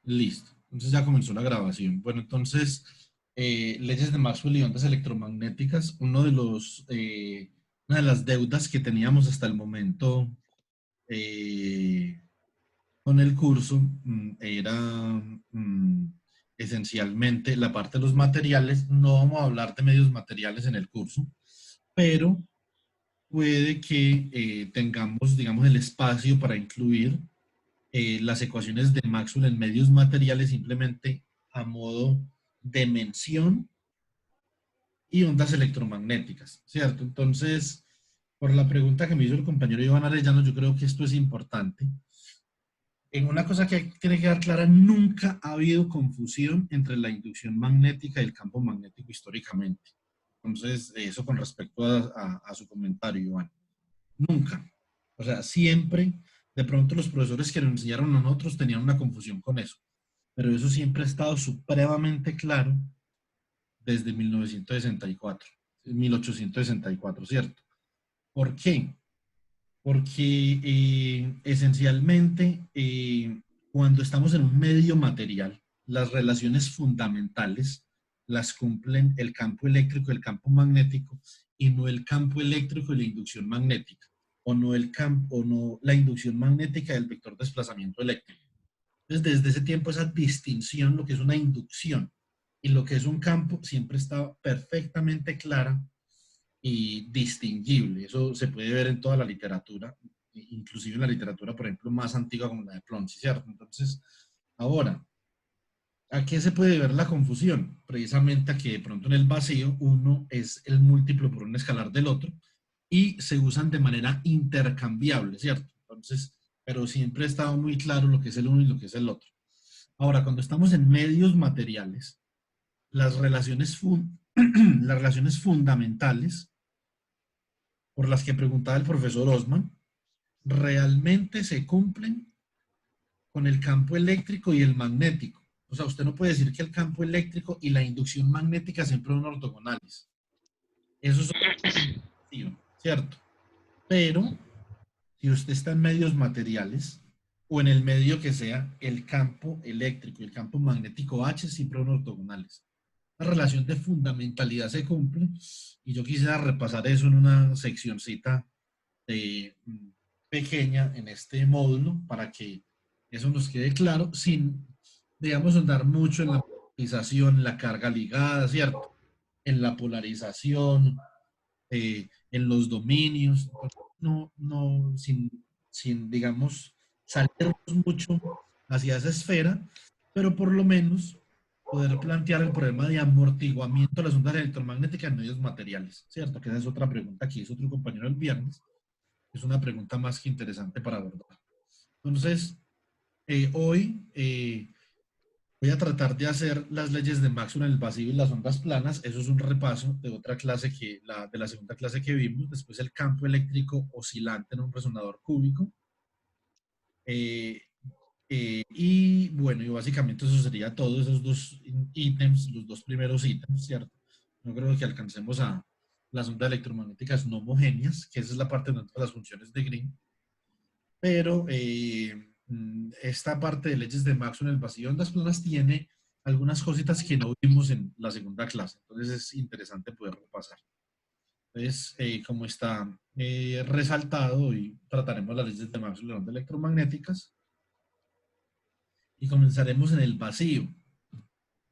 Listo. Entonces ya comenzó la grabación. Bueno, entonces, leyes de Maxwell y ondas electromagnéticas. Una de las deudas que teníamos hasta el momento eh, con el curso era esencialmente la parte de los materiales. No vamos a hablar de medios materiales en el curso, pero puede que tengamos, digamos, el espacio para incluir las ecuaciones de Maxwell en medios materiales simplemente a modo de mención y ondas electromagnéticas, ¿cierto? Entonces, por la pregunta que me hizo el compañero Iván Arellano, yo creo que esto es importante. En una cosa que tiene que quedar clara, nunca ha habido confusión entre la inducción magnética y el campo magnético históricamente. Entonces, eso con respecto a su comentario, Iván. Nunca. O sea, siempre, de pronto los profesores que nos enseñaron a nosotros tenían una confusión con eso, pero eso siempre ha estado supremamente claro desde 1964, 1864, ¿cierto? ¿Por qué? Porque esencialmente cuando estamos en un medio material, las relaciones fundamentales las cumplen el campo eléctrico y el campo magnético y no el campo eléctrico y la inducción magnética o no el campo o no la inducción magnética del vector de desplazamiento eléctrico. Entonces, desde ese tiempo esa distinción, lo que es una inducción y lo que es un campo, siempre está perfectamente clara y distinguible. Eso se puede ver en toda la literatura, inclusive en la literatura, por ejemplo, más antigua como la de Plonzi, ¿cierto? Entonces, ahora, ¿a qué se puede ver la confusión? Precisamente a que de pronto en el vacío uno es el múltiplo por un escalar del otro y se usan de manera intercambiable, ¿cierto? Entonces, pero siempre ha estado muy claro lo que es el uno y lo que es el otro. Ahora, cuando estamos en medios materiales, las relaciones, las relaciones fundamentales por las que preguntaba el profesor Osman, realmente se cumplen con el campo eléctrico y el magnético. O sea, usted no puede decir que el campo eléctrico y la inducción magnética siempre son ortogonales. Eso es objetivo, ¿cierto? Pero si usted está en medios materiales o en el medio que sea, el campo eléctrico y el campo magnético H siempre son ortogonales. La relación de fundamentalidad se cumple y yo quisiera repasar eso en una seccioncita eh, pequeña en este módulo para que eso nos quede claro sin, digamos, andar mucho en la polarización, la carga ligada, ¿cierto? En la polarización, en los dominios, no, sin, digamos, salirnos mucho hacia esa esfera, pero por lo menos poder plantear el problema de amortiguamiento de las ondas electromagnéticas en medios materiales, ¿cierto? Que esa es otra pregunta que hizo otro compañero el viernes, es una pregunta más que interesante para abordar. Entonces, hoy voy a tratar de hacer las leyes de Maxwell en el vacío y las ondas planas. Eso es un repaso de otra clase de la segunda clase que vimos. Después el campo eléctrico oscilante en un resonador cúbico. Eh, y bueno, y básicamente eso sería todo, esos dos ítems, los dos primeros ítems, ¿cierto? No creo que alcancemos a las ondas electromagnéticas no homogéneas, que esa es la parte de las funciones de Green. Pero esta parte de leyes de Maxwell en el vacío de ondas planas tiene algunas cositas que no vimos en la segunda clase, entonces es interesante poder repasar. Entonces, como está resaltado, y trataremos las leyes de Maxwell en ondas electromagnéticas y comenzaremos en el vacío.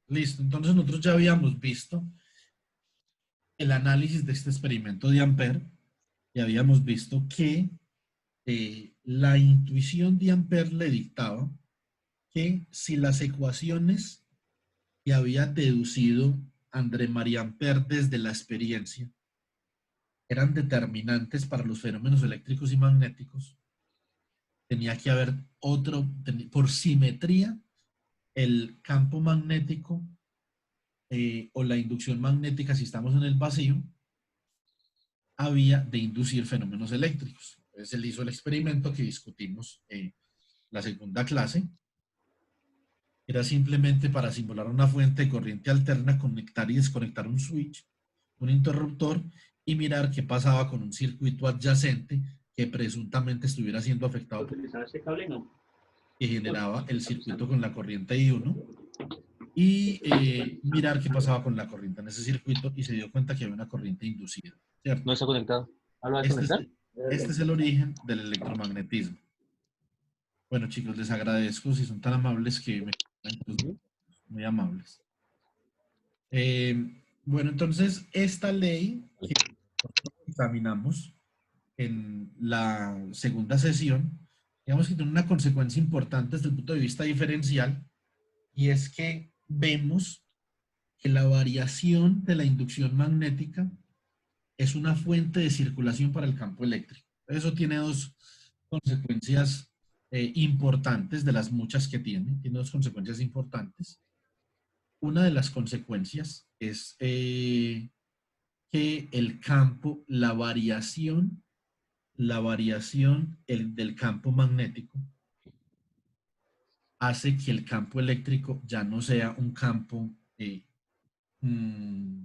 Listo, entonces nosotros ya habíamos visto el análisis de este experimento de Ampère y habíamos visto que la intuición de Ampère le dictaba que si las ecuaciones que había deducido André María Ampère desde la experiencia eran determinantes para los fenómenos eléctricos y magnéticos, tenía que haber por simetría, el campo magnético o la inducción magnética, si estamos en el vacío, había de inducir fenómenos eléctricos. Entonces él hizo el experimento que discutimos en la segunda clase. Era simplemente para simular una fuente de corriente alterna, conectar y desconectar un switch, un interruptor y mirar qué pasaba con un circuito adyacente que presuntamente estuviera siendo afectado por... ¿Utilizar ese cable? No. que generaba el circuito con la corriente I1 y mirar qué pasaba con la corriente en ese circuito y se dio cuenta que había una corriente inducida, No ¿cierto? está conectado. ¿Ah, lo vas a Este es, conectar? este es el origen del electromagnetismo. Bueno, chicos, les agradezco si son tan amables que me conectan con los micrófonos. Muy amables. Bueno, entonces, esta ley que nosotros examinamos en la segunda sesión, digamos que tiene una consecuencia importante desde el punto de vista diferencial, y es que vemos que la variación de la inducción magnética es una fuente de circulación para el campo eléctrico. Eso tiene dos consecuencias importantes de las muchas que tiene dos consecuencias importantes. Una de las consecuencias es que el campo, del campo magnético hace que el campo eléctrico ya no sea un campo mm,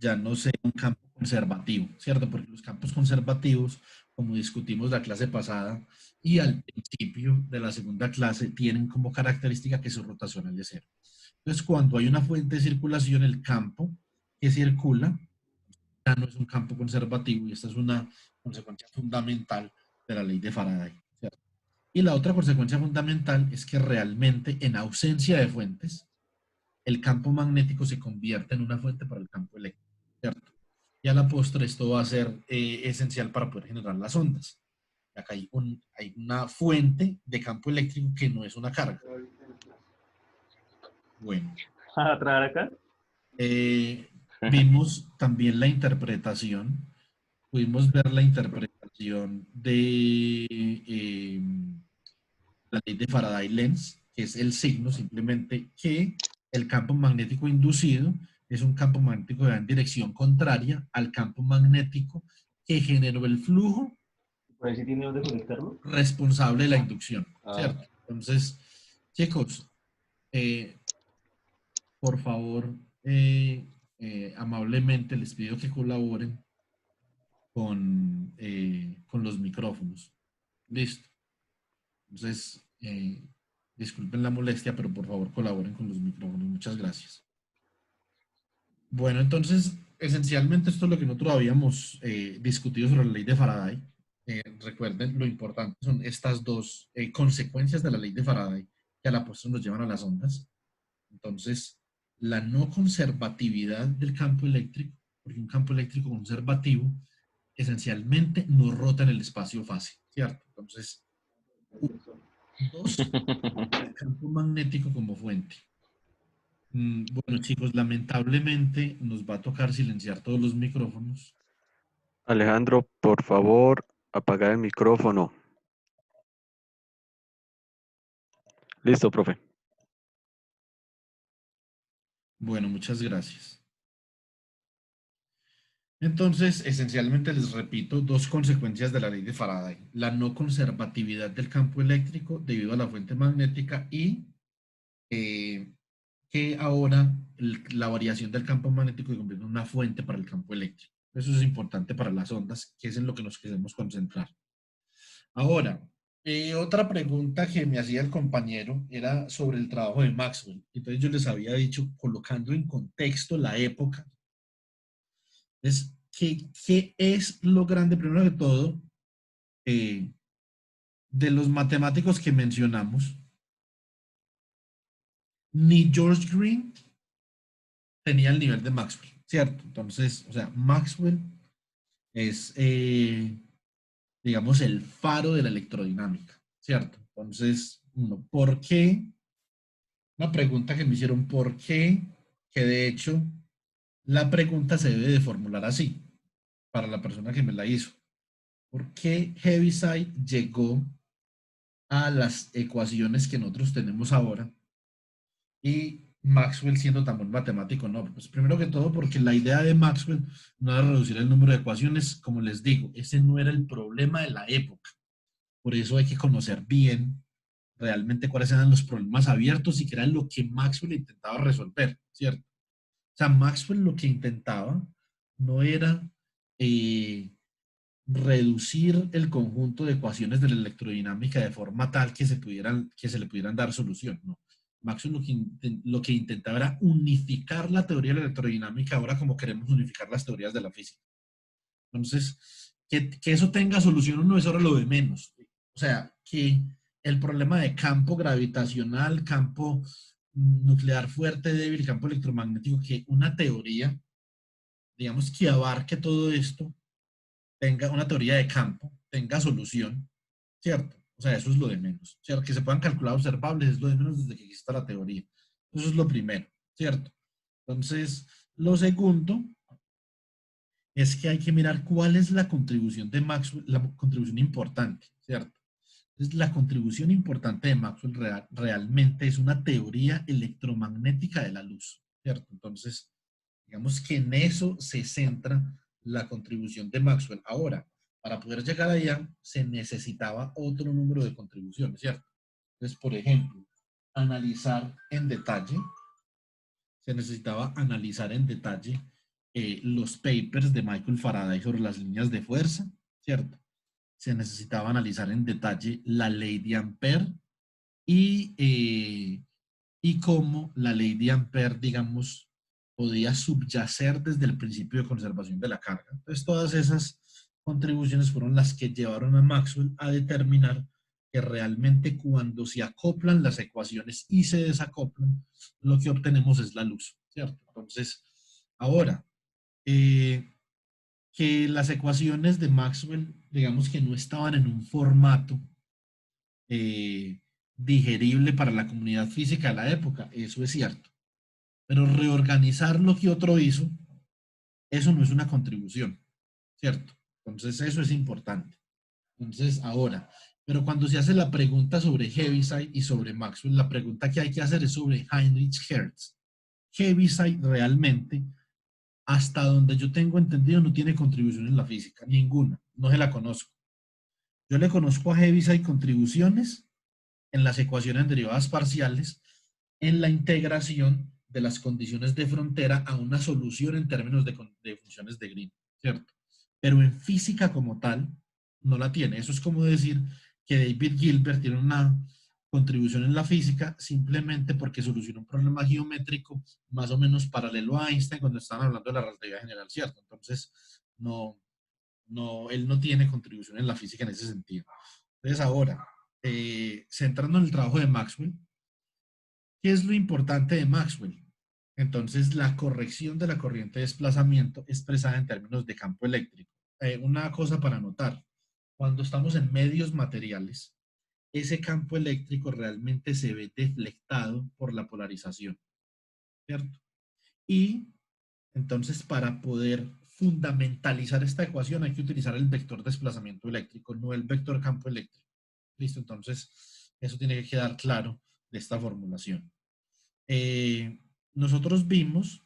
ya no sea un campo conservativo, ¿cierto? Porque los campos conservativos, como discutimos la clase pasada y al principio de la segunda clase, tienen como característica que su rotación es de cero. Entonces, cuando hay una fuente de circulación, el campo que circula ya no es un campo conservativo y esta es una consecuencia fundamental de la ley de Faraday, ¿cierto? Y la otra consecuencia fundamental es que realmente en ausencia de fuentes, el campo magnético se convierte en una fuente para el campo eléctrico, ¿cierto? Y a la postre esto va a ser esencial para poder generar las ondas. Acá hay una fuente de campo eléctrico que no es una carga. Bueno, ¿A traer acá? vimos también la interpretación, pudimos ver la interpretación de la ley de Faraday-Lenz, que es el signo simplemente que el campo magnético inducido es un campo magnético que va en dirección contraria al campo magnético que generó el flujo Por ahí sí tiene dónde conectarlo. responsable de la inducción, Ah, ¿cierto? Entonces, chicos, eh, por favor, amablemente les pido que colaboren con los micrófonos. Listo. Entonces, disculpen la molestia, pero por favor colaboren con los micrófonos. Muchas gracias. Bueno, entonces, esencialmente esto es lo que nosotros habíamos discutido sobre la ley de Faraday. Recuerden, lo importante son estas dos consecuencias de la ley de Faraday que a la postre nos llevan a las ondas. Entonces, la no conservatividad del campo eléctrico, porque un campo eléctrico conservativo esencialmente no rota en el espacio fácil, ¿cierto? Entonces, dos, el campo magnético como fuente. Bueno, chicos, lamentablemente nos va a tocar silenciar todos los micrófonos. Alejandro, por favor, apagar el micrófono. Listo, profe. Bueno, muchas gracias. Entonces, esencialmente les repito, dos consecuencias de la ley de Faraday. La no conservatividad del campo eléctrico debido a la fuente magnética y eh, que ahora la variación del campo magnético se convierte en una fuente para el campo eléctrico. Eso es importante para las ondas, que es en lo que nos queremos concentrar. Ahora, otra pregunta que me hacía el compañero era sobre el trabajo de Maxwell. Entonces yo les había dicho, colocando en contexto la época, es ¿qué es lo grande, primero de todo, eh, de los matemáticos que mencionamos? Ni George Green tenía el nivel de Maxwell, ¿cierto? Entonces, o sea, Maxwell es, digamos, el faro de la electrodinámica, ¿cierto? Entonces, ¿por qué? Una pregunta que me hicieron, ¿por qué? Que de hecho, la pregunta se debe de formular así, para la persona que me la hizo. ¿Por qué Heaviside llegó a las ecuaciones que nosotros tenemos ahora? Y Maxwell siendo tan buen matemático, no, pues primero que todo porque la idea de Maxwell no era reducir el número de ecuaciones, como les digo, ese no era el problema de la época. Por eso hay que conocer bien realmente cuáles eran los problemas abiertos y qué era lo que Maxwell intentaba resolver, ¿cierto? O sea, Maxwell lo que intentaba no era reducir el conjunto de ecuaciones de la electrodinámica de forma tal que se le pudieran dar solución, ¿no? Maxwell lo que intentaba era unificar la teoría de la electrodinámica ahora como queremos unificar las teorías de la física. Entonces, que eso tenga solución o no es ahora lo de menos. O sea, que el problema de campo gravitacional, campo nuclear fuerte, débil, campo electromagnético, que una teoría, digamos, que abarque todo esto, tenga una teoría de campo, tenga solución, ¿cierto? O sea, eso es lo de menos. ¿Cierto? Que se puedan calcular observables es lo de menos desde que exista la teoría. Eso es lo primero, ¿cierto? Entonces, lo segundo es que hay que mirar cuál es la contribución de Maxwell, la contribución importante, ¿cierto? Entonces, la contribución importante de Maxwell realmente es una teoría electromagnética de la luz, ¿cierto? Entonces, digamos que en eso se centra la contribución de Maxwell. Ahora, para poder llegar allá, se necesitaba otro número de contribuciones, ¿cierto? Entonces, por ejemplo, analizar en detalle, se necesitaba analizar en detalle los papers de Michael Faraday sobre las líneas de fuerza, ¿cierto? Se necesitaba analizar en detalle la ley de Ampère y cómo la ley de Ampère, digamos, podía subyacer desde el principio de conservación de la carga. Entonces, todas esas contribuciones fueron las que llevaron a Maxwell a determinar que realmente cuando se acoplan las ecuaciones y se desacoplan, lo que obtenemos es la luz, ¿cierto? Entonces, ahora, que las ecuaciones de Maxwell, digamos que no estaban en un formato digerible para la comunidad física de la época, eso es cierto. Pero reorganizar lo que otro hizo, eso no es una contribución, ¿cierto? Entonces eso es importante. Entonces ahora, pero cuando se hace la pregunta sobre Heaviside y sobre Maxwell, la pregunta que hay que hacer es sobre Heinrich Hertz. Heaviside realmente, hasta donde yo tengo entendido, no tiene contribución en la física, ninguna, no se la conozco. Yo le conozco a Heaviside contribuciones en las ecuaciones derivadas parciales, en la integración de las condiciones de frontera a una solución en términos de funciones de Green, ¿cierto? Pero en física como tal, no la tiene. Eso es como decir que David Gilbert tiene una contribución en la física simplemente porque solucionó un problema geométrico más o menos paralelo a Einstein cuando estaban hablando de la relatividad general, ¿cierto? Entonces, él no tiene contribución en la física en ese sentido. Entonces, ahora, centrando en el trabajo de Maxwell, ¿qué es lo importante de Maxwell? Entonces, la corrección de la corriente de desplazamiento expresada en términos de campo eléctrico. Una cosa para notar, cuando estamos en medios materiales, ese campo eléctrico realmente se ve deflectado por la polarización, ¿cierto? Y entonces, para poder fundamentalizar esta ecuación hay que utilizar el vector desplazamiento eléctrico, no el vector campo eléctrico. ¿Listo? Entonces, eso tiene que quedar claro de esta formulación. Nosotros vimos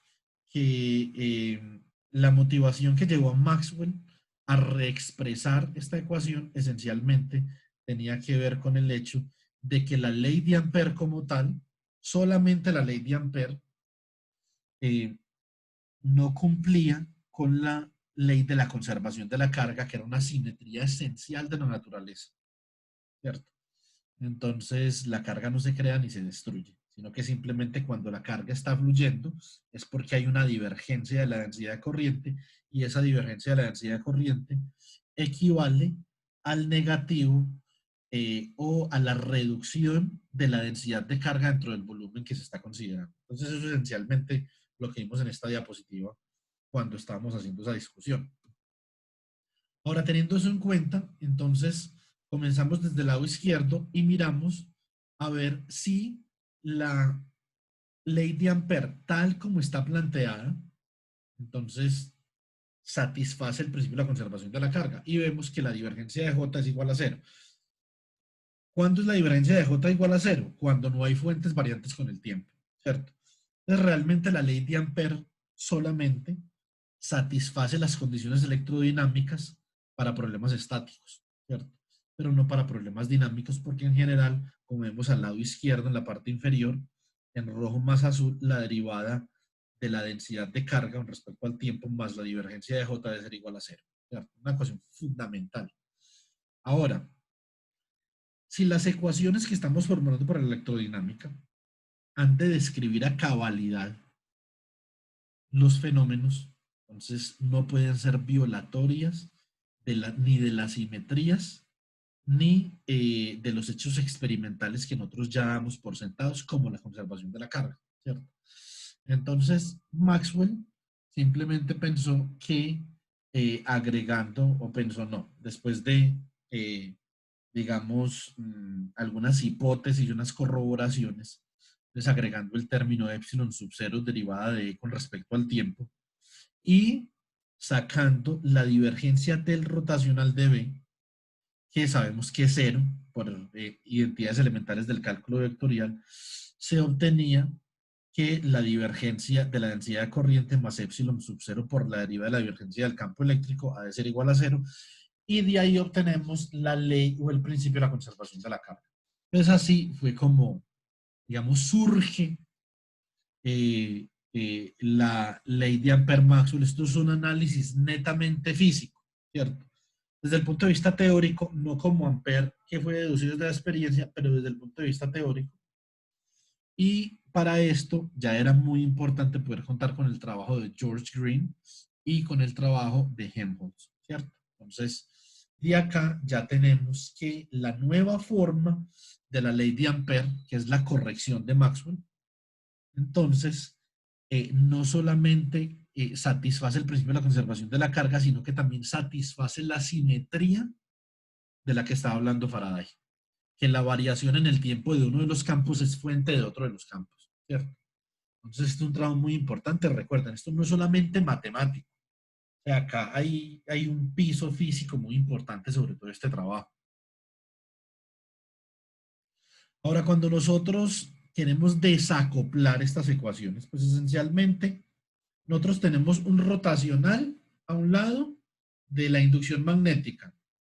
que la motivación que llevó a Maxwell a reexpresar esta ecuación esencialmente tenía que ver con el hecho de que la ley de Ampère como tal, solamente la ley de Ampère, no cumplía con la ley de la conservación de la carga, que era una simetría esencial de la naturaleza, ¿cierto? Entonces, la carga no se crea ni se destruye, sino que simplemente cuando la carga está fluyendo es porque hay una divergencia de la densidad de corriente y esa divergencia de la densidad de corriente equivale al negativo o a la reducción de la densidad de carga dentro del volumen que se está considerando. Entonces, eso es esencialmente lo que vimos en esta diapositiva cuando estábamos haciendo esa discusión. Ahora, teniendo eso en cuenta, entonces comenzamos desde el lado izquierdo y miramos a ver si la ley de Ampère, tal como está planteada, entonces satisface el principio de la conservación de la carga. Y vemos que la divergencia de J es igual a 0. ¿Cuándo es la divergencia de J igual a 0? Cuando no hay fuentes variantes con el tiempo, ¿cierto? Entonces, realmente la ley de Ampère solamente satisface las condiciones electrodinámicas para problemas estáticos, ¿cierto? Pero no para problemas dinámicos, porque en general, como vemos al lado izquierdo en la parte inferior, en rojo más azul, la derivada de la densidad de carga con respecto al tiempo más la divergencia de J debe ser igual a 0. ¿cierto? Una ecuación fundamental. Ahora, si las ecuaciones que estamos formulando para la electrodinámica han de describir a cabalidad los fenómenos, entonces no pueden ser violatorias ni de las simetrías, ni de los hechos experimentales que nosotros ya damos por sentados, como la conservación de la carga, ¿cierto? Entonces, Maxwell simplemente pensó que agregando, o pensó no, después de, digamos, algunas hipótesis y unas corroboraciones, desagregando el término epsilon sub 0 derivada de E con respecto al tiempo y sacando la divergencia del rotacional de B, que sabemos que es cero por identidades elementales del cálculo vectorial, se obtenía que la divergencia de la densidad de corriente más epsilon sub 0 por la deriva de la divergencia del campo eléctrico ha de ser igual a 0, y de ahí obtenemos la ley o el principio de la conservación de la carga. Entonces así fue como, digamos, surge la ley de Ampère-Maxwell. Esto es un análisis netamente físico, ¿cierto? Desde el punto de vista teórico, no como Ampère, que fue deducido desde la experiencia, pero desde el punto de vista teórico. Y para esto ya era muy importante poder contar con el trabajo de George Green y con el trabajo de Helmholtz, ¿cierto? Entonces, de acá ya tenemos que la nueva forma de la ley de Ampère, que es la corrección de Maxwell, entonces, no solamente satisface el principio de la conservación de la carga, sino que también satisface la simetría de la que estaba hablando Faraday, que la variación en el tiempo de uno de los campos es fuente de otro de los campos, ¿cierto? Entonces, esto es un trabajo muy importante. Recuerden, esto no es solamente matemático. O sea, acá hay un piso físico muy importante sobre todo este trabajo. Ahora, cuando nosotros queremos desacoplar estas ecuaciones, pues esencialmente nosotros tenemos un rotacional a un lado de la inducción magnética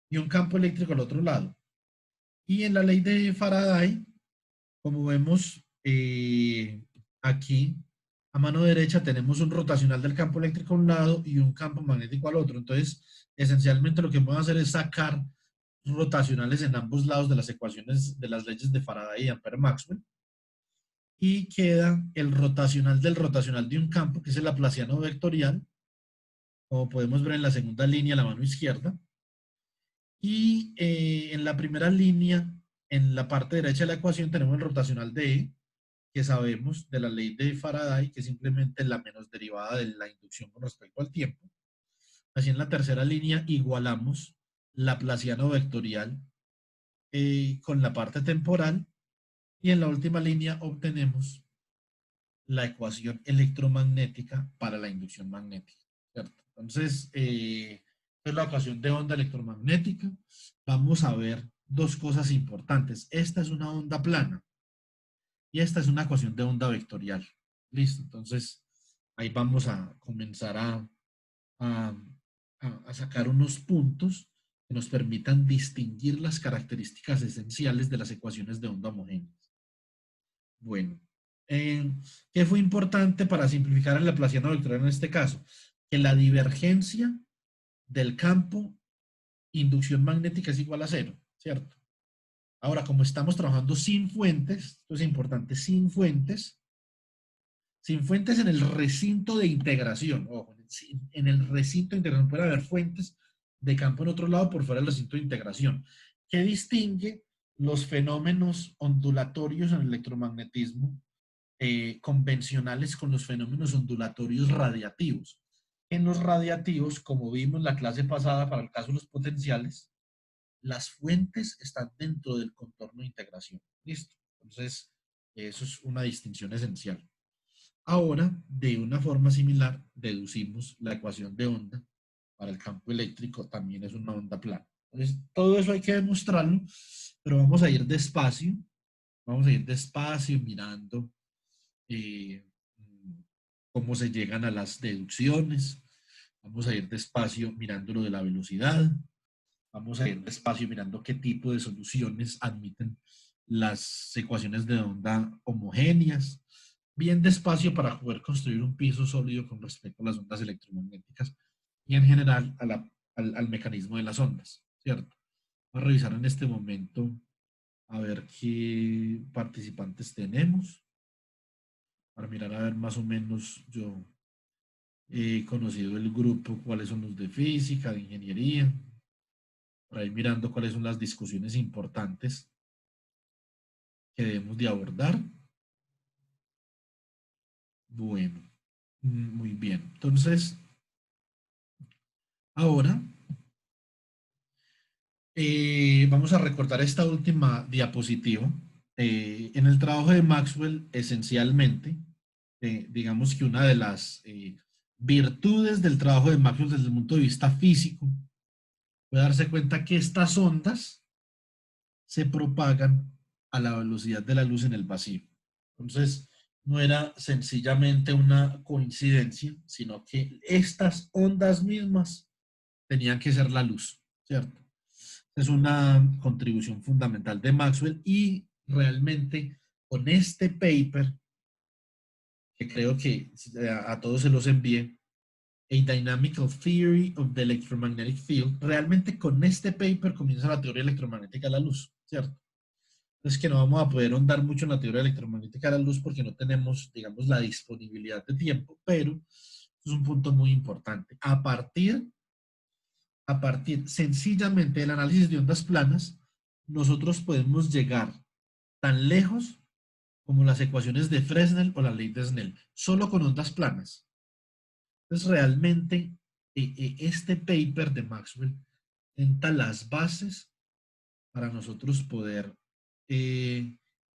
y un campo eléctrico al otro lado. Y en la ley de Faraday, como vemos aquí, a mano derecha tenemos un rotacional del campo eléctrico a un lado y un campo magnético al otro. Entonces, esencialmente lo que vamos a hacer es sacar rotacionales en ambos lados de las ecuaciones de las leyes de Faraday y Ampère-Maxwell. Y queda el rotacional del rotacional de un campo, que es el laplaciano vectorial, como podemos ver en la segunda línea, a la mano izquierda. Y en la primera línea, en la parte derecha de la ecuación, tenemos el rotacional de E, que sabemos de la ley de Faraday, que es simplemente la menos derivada de la inducción con respecto al tiempo. Así en la tercera línea igualamos laplaciano vectorial con la parte temporal. Y en la última línea obtenemos la ecuación electromagnética para la inducción magnética, ¿cierto? Entonces, es la ecuación de onda electromagnética. Vamos a ver dos cosas importantes. Esta es una onda plana y esta es una ecuación de onda vectorial. Listo, entonces ahí vamos a comenzar a, a sacar unos puntos que nos permitan distinguir las características esenciales de las ecuaciones de onda homogéneas. Bueno, ¿qué fue importante para simplificar el laplaciano vectorial en este caso? Que la divergencia del campo inducción magnética es igual a 0, ¿cierto? Ahora, como estamos trabajando sin fuentes, esto es importante, sin fuentes en el recinto de integración, ojo, en el recinto de integración puede haber fuentes de campo en otro lado por fuera del recinto de integración. ¿Qué distingue los fenómenos ondulatorios en el electromagnetismo convencionales con los fenómenos ondulatorios radiativos? En los radiativos, como vimos en la clase pasada para el caso de los potenciales, las fuentes están dentro del contorno de integración. ¿Listo? Entonces, eso es una distinción esencial. Ahora, de una forma similar, deducimos la ecuación de onda para el campo eléctrico, también es una onda plana. Entonces, todo eso hay que demostrarlo, pero vamos a ir despacio mirando cómo se llegan a las deducciones, vamos a ir despacio mirando lo de la velocidad, vamos a ir despacio mirando qué tipo de soluciones admiten las ecuaciones de onda homogéneas, bien despacio para poder construir un piso sólido con respecto a las ondas electromagnéticas y en general al mecanismo de las ondas, ¿cierto? Voy a revisar en este momento a ver qué participantes tenemos, para mirar a ver más o menos yo he conocido el grupo, cuáles son los de física, de ingeniería, por ahí mirando cuáles son las discusiones importantes que debemos de abordar. Bueno, muy bien. Entonces, ahora vamos a recordar esta última diapositiva. En el trabajo de Maxwell, esencialmente, digamos que una de las virtudes del trabajo de Maxwell desde el punto de vista físico fue darse cuenta que estas ondas se propagan a la velocidad de la luz en el vacío. Entonces, no era sencillamente una coincidencia, sino que estas ondas mismas tenían que ser la luz, ¿cierto? Es una contribución fundamental de Maxwell y realmente con este paper, que creo que a todos se los envié, A Dynamical Theory of the Electromagnetic Field, realmente con este paper comienza la teoría electromagnética de la luz, ¿cierto? Es que no vamos a poder ahondar mucho en la teoría electromagnética de la luz porque no tenemos, digamos, la disponibilidad de tiempo, pero es un punto muy importante. A partir sencillamente del análisis de ondas planas, nosotros podemos llegar tan lejos como las ecuaciones de Fresnel o la ley de Snell, solo con ondas planas. Entonces, realmente, este paper de Maxwell sienta las bases para nosotros poder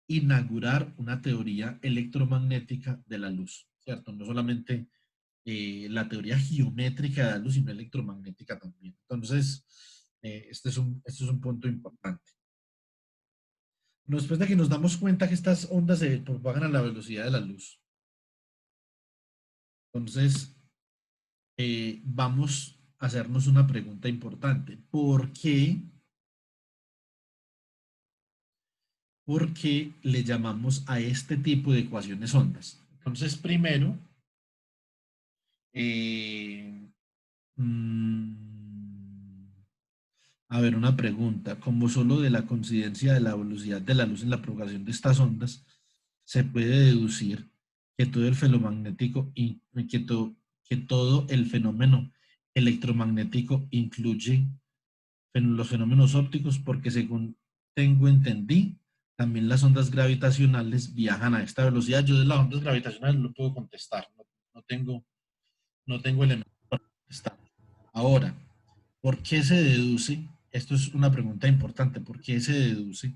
inaugurar una teoría electromagnética de la luz, ¿cierto? No solamente la teoría geométrica de la luz, sino electromagnética también. Entonces, este es un punto importante. Después de que nos damos cuenta que estas ondas se propagan a la velocidad de la luz, entonces vamos a hacernos una pregunta importante. ¿Por qué le llamamos a este tipo de ecuaciones ondas? Entonces, primero, a ver, una pregunta. Como solo de la coincidencia de la velocidad de la luz en la propagación de estas ondas, se puede deducir que todo el fenomagnético y que todo el fenómeno electromagnético incluye los fenómenos ópticos, porque según entendí, también las ondas gravitacionales viajan a esta velocidad. Yo de las ondas gravitacionales no puedo contestar, no tengo elementos para contestar. Ahora, ¿por qué se deduce? Esto es una pregunta importante. ¿Por qué se deduce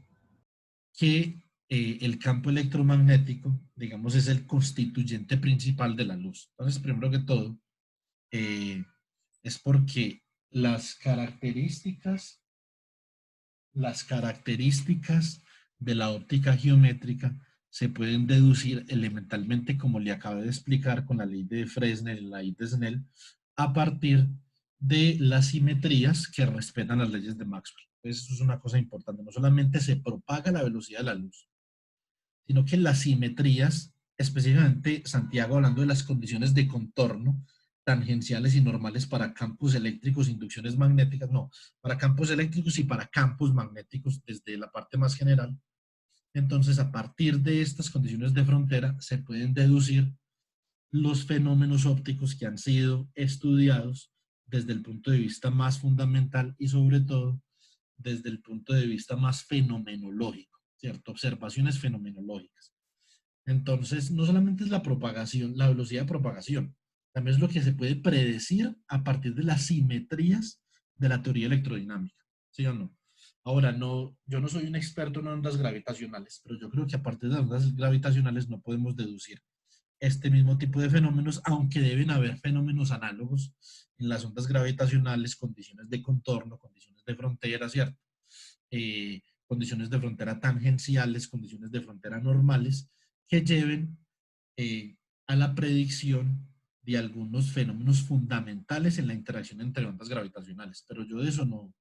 que el campo electromagnético, digamos, es el constituyente principal de la luz? Entonces, primero que todo, es porque las características de la óptica geométrica se pueden deducir elementalmente, como le acabé de explicar con la ley de Fresnel, la ley de Snell, a partir de las simetrías que respetan las leyes de Maxwell. Eso es una cosa importante. No solamente se propaga la velocidad de la luz, sino que las simetrías, específicamente Santiago hablando de las condiciones de contorno, tangenciales y normales para campos eléctricos, inducciones magnéticas, no, para campos eléctricos y para campos magnéticos desde la parte más general. Entonces, a partir de estas condiciones de frontera, se pueden deducir los fenómenos ópticos que han sido estudiados desde el punto de vista más fundamental y sobre todo desde el punto de vista más fenomenológico, ¿cierto? Observaciones fenomenológicas. Entonces, no solamente es la propagación, la velocidad de propagación, también es lo que se puede predecir a partir de las simetrías de la teoría electrodinámica, ¿sí o no? Ahora, no, yo no soy un experto en ondas gravitacionales, pero yo creo que a partir de las ondas gravitacionales no podemos deducir este mismo tipo de fenómenos, aunque deben haber fenómenos análogos en las ondas gravitacionales, condiciones de contorno, condiciones de frontera, ¿cierto? Condiciones de frontera tangenciales, condiciones de frontera normales, que lleven a la predicción de algunos fenómenos fundamentales en la interacción entre ondas gravitacionales. Pero yo de eso no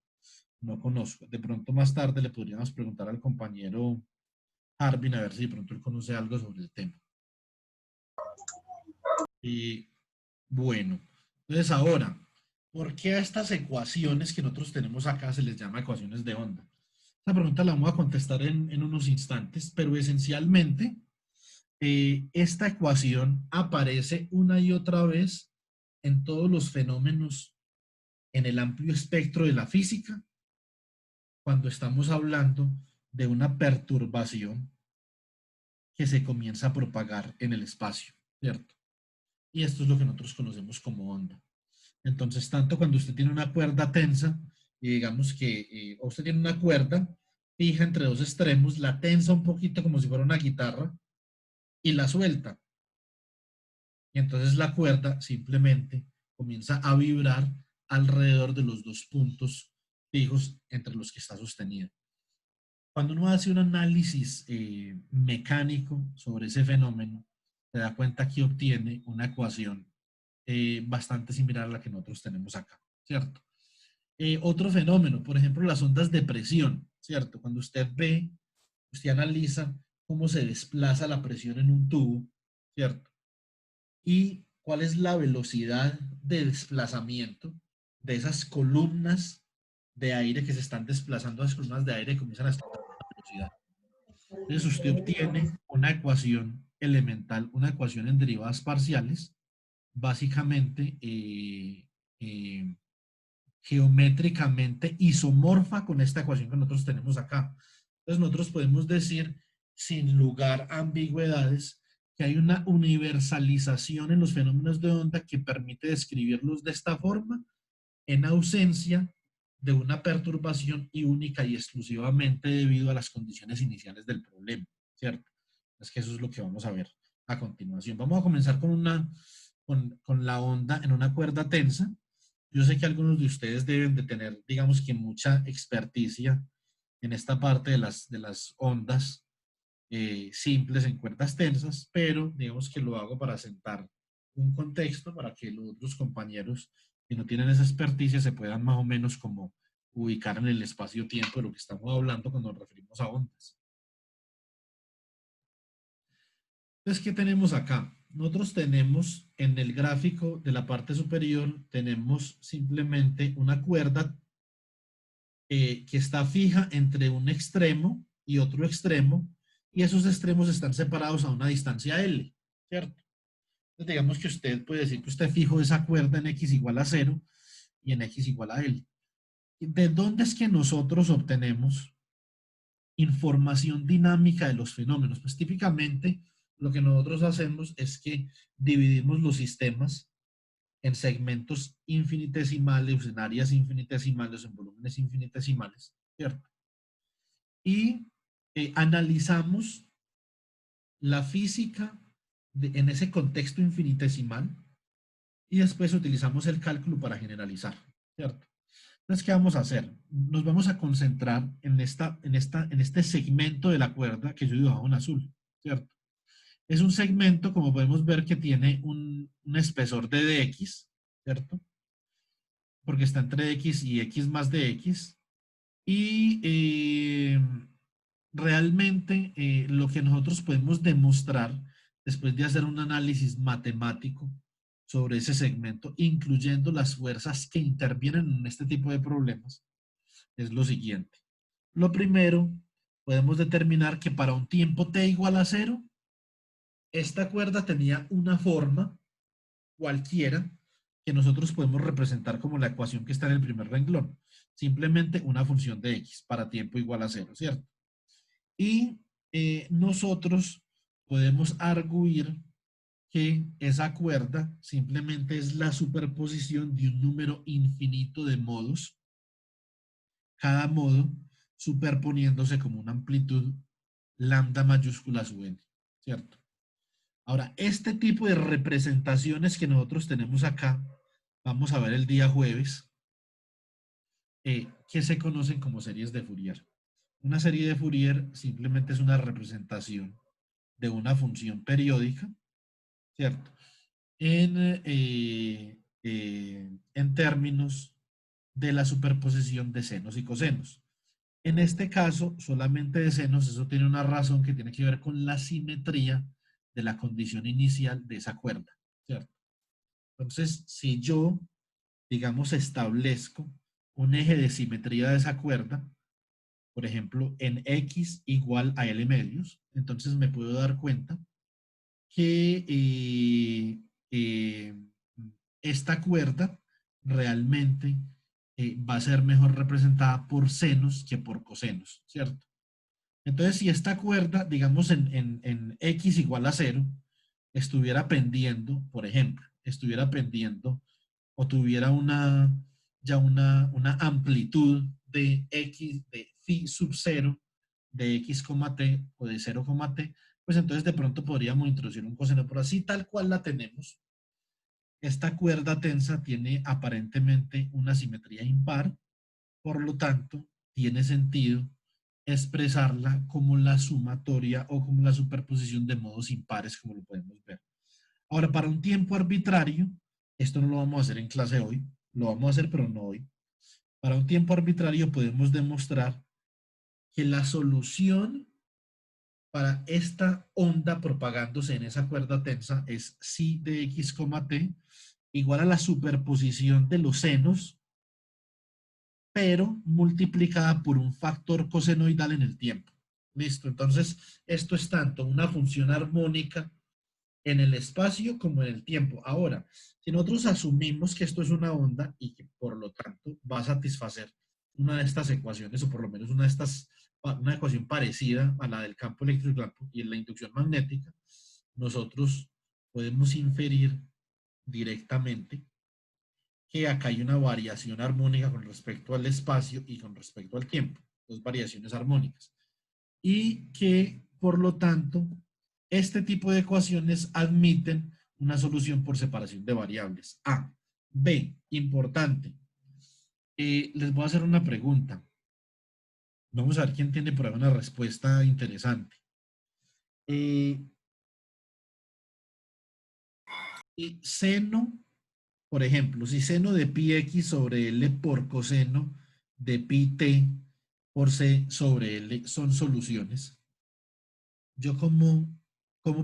conozco. De pronto más tarde le podríamos preguntar al compañero Arvin a ver si de pronto él conoce algo sobre el tema. Bueno, entonces ahora, ¿Por qué a estas ecuaciones que nosotros tenemos acá se les llama ecuaciones de onda? Esta pregunta la vamos a contestar en unos instantes, pero esencialmente esta ecuación aparece una y otra vez en todos los fenómenos en el amplio espectro de la física cuando estamos hablando de una perturbación que se comienza a propagar en el espacio, ¿cierto? Y esto es lo que nosotros conocemos como onda. Entonces, tanto cuando usted tiene una cuerda tensa, y digamos que usted tiene una cuerda fija entre dos extremos, la tensa un poquito como si fuera una guitarra y la suelta. Y entonces la cuerda simplemente comienza a vibrar alrededor de los dos puntos fijos entre los que está sostenida. Cuando uno hace un análisis mecánico sobre ese fenómeno, se da cuenta que obtiene una ecuación bastante similar a la que nosotros tenemos acá, ¿cierto? Otro fenómeno, por ejemplo, las ondas de presión, ¿cierto? Cuando usted ve, usted analiza cómo se desplaza la presión en un tubo, ¿cierto? Y cuál es la velocidad de desplazamiento de esas columnas de aire que se están desplazando, las columnas de aire comienzan a estar a una velocidad. Entonces usted obtiene una ecuación elemental, una ecuación en derivadas parciales, básicamente eh, geométricamente isomorfa con esta ecuación que nosotros tenemos acá. Entonces nosotros podemos decir, sin lugar a ambigüedades, que hay una universalización en los fenómenos de onda que permite describirlos de esta forma en ausencia de una perturbación y única y exclusivamente debido a las condiciones iniciales del problema, ¿cierto? Es que eso es lo que vamos a ver a continuación. Vamos a comenzar con la onda en una cuerda tensa. Yo sé que algunos de ustedes deben de tener, digamos que mucha experticia en esta parte de las ondas simples en cuerdas tensas, pero digamos que lo hago para sentar un contexto para que los otros compañeros que no tienen esa experticia se puedan más o menos como ubicar en el espacio-tiempo de lo que estamos hablando cuando nos referimos a ondas. Entonces, ¿qué tenemos acá? Nosotros tenemos en el gráfico de la parte superior, tenemos simplemente una cuerda que está fija entre un extremo y otro extremo, y esos extremos están separados a una distancia L, ¿cierto? Entonces, digamos que usted puede decir que usted fijó esa cuerda en X igual a 0 y en X igual a L. ¿De dónde es que nosotros obtenemos información dinámica de los fenómenos? Pues típicamente lo que nosotros hacemos es que dividimos los sistemas en segmentos infinitesimales, en áreas infinitesimales, en volúmenes infinitesimales, ¿cierto? Y analizamos la física en ese contexto infinitesimal y después utilizamos el cálculo para generalizar, ¿cierto? Entonces, ¿qué vamos a hacer? Nos vamos a concentrar en este segmento de la cuerda que yo he dibujado en azul, ¿cierto? Es un segmento, como podemos ver, que tiene un espesor de dx, ¿cierto? Porque está entre x y x más dx. Y realmente lo que nosotros podemos demostrar después de hacer un análisis matemático sobre ese segmento, incluyendo las fuerzas que intervienen en este tipo de problemas, es lo siguiente. Lo primero, podemos determinar que para un tiempo t igual a 0, esta cuerda tenía una forma cualquiera que nosotros podemos representar como la ecuación que está en el primer renglón. Simplemente una función de x para tiempo igual a 0, ¿cierto? Y nosotros podemos arguir que esa cuerda simplemente es la superposición de un número infinito de modos, cada modo superponiéndose como una amplitud lambda mayúscula sub n, ¿cierto? Ahora, este tipo de representaciones que nosotros tenemos acá, vamos a ver el día jueves, que se conocen como series de Fourier. Una serie de Fourier simplemente es una representación de una función periódica, ¿cierto? En términos de la superposición de senos y cosenos. En este caso, solamente de senos, eso tiene una razón que tiene que ver con la simetría de la condición inicial de esa cuerda, ¿cierto? Entonces, si yo digamos, establezco un eje de simetría de esa cuerda, por ejemplo, en X igual a L medios, entonces me puedo dar cuenta que esta cuerda realmente va a ser mejor representada por senos que por cosenos, ¿cierto? Entonces, si esta cuerda, digamos, en X igual a 0, estuviera pendiendo, por ejemplo, estuviera pendiendo o tuviera una amplitud de X, de phi sub 0, de X, T o de 0, T, pues entonces de pronto podríamos introducir un coseno, pero así tal cual la tenemos, esta cuerda tensa tiene aparentemente una simetría impar, por lo tanto, tiene sentido expresarla como la sumatoria o como la superposición de modos impares, como lo podemos ver. Ahora, para un tiempo arbitrario, esto no lo vamos a hacer en clase hoy, lo vamos a hacer pero no hoy. Para un tiempo arbitrario podemos demostrar que la solución para esta onda propagándose en esa cuerda tensa es psi de x, t igual a la superposición de los senos, pero multiplicada por un factor cosenoidal en el tiempo. Listo, entonces esto es tanto una función armónica en el espacio como en el tiempo. Ahora, si nosotros asumimos que esto es una onda y que por lo tanto va a satisfacer una de estas ecuaciones, o por lo menos una ecuación parecida a la del campo eléctrico y en la inducción magnética, nosotros podemos inferir directamente que acá hay una variación armónica con respecto al espacio y con respecto al tiempo, dos variaciones armónicas. Y que, por lo tanto, este tipo de ecuaciones admiten una solución por separación de variables. A. B. Importante. Les voy a hacer una pregunta. Vamos a ver quién tiene por ahí una respuesta interesante. Seno, por ejemplo, si seno de pi x sobre L por coseno de pi t por C sobre L son soluciones, yo cómo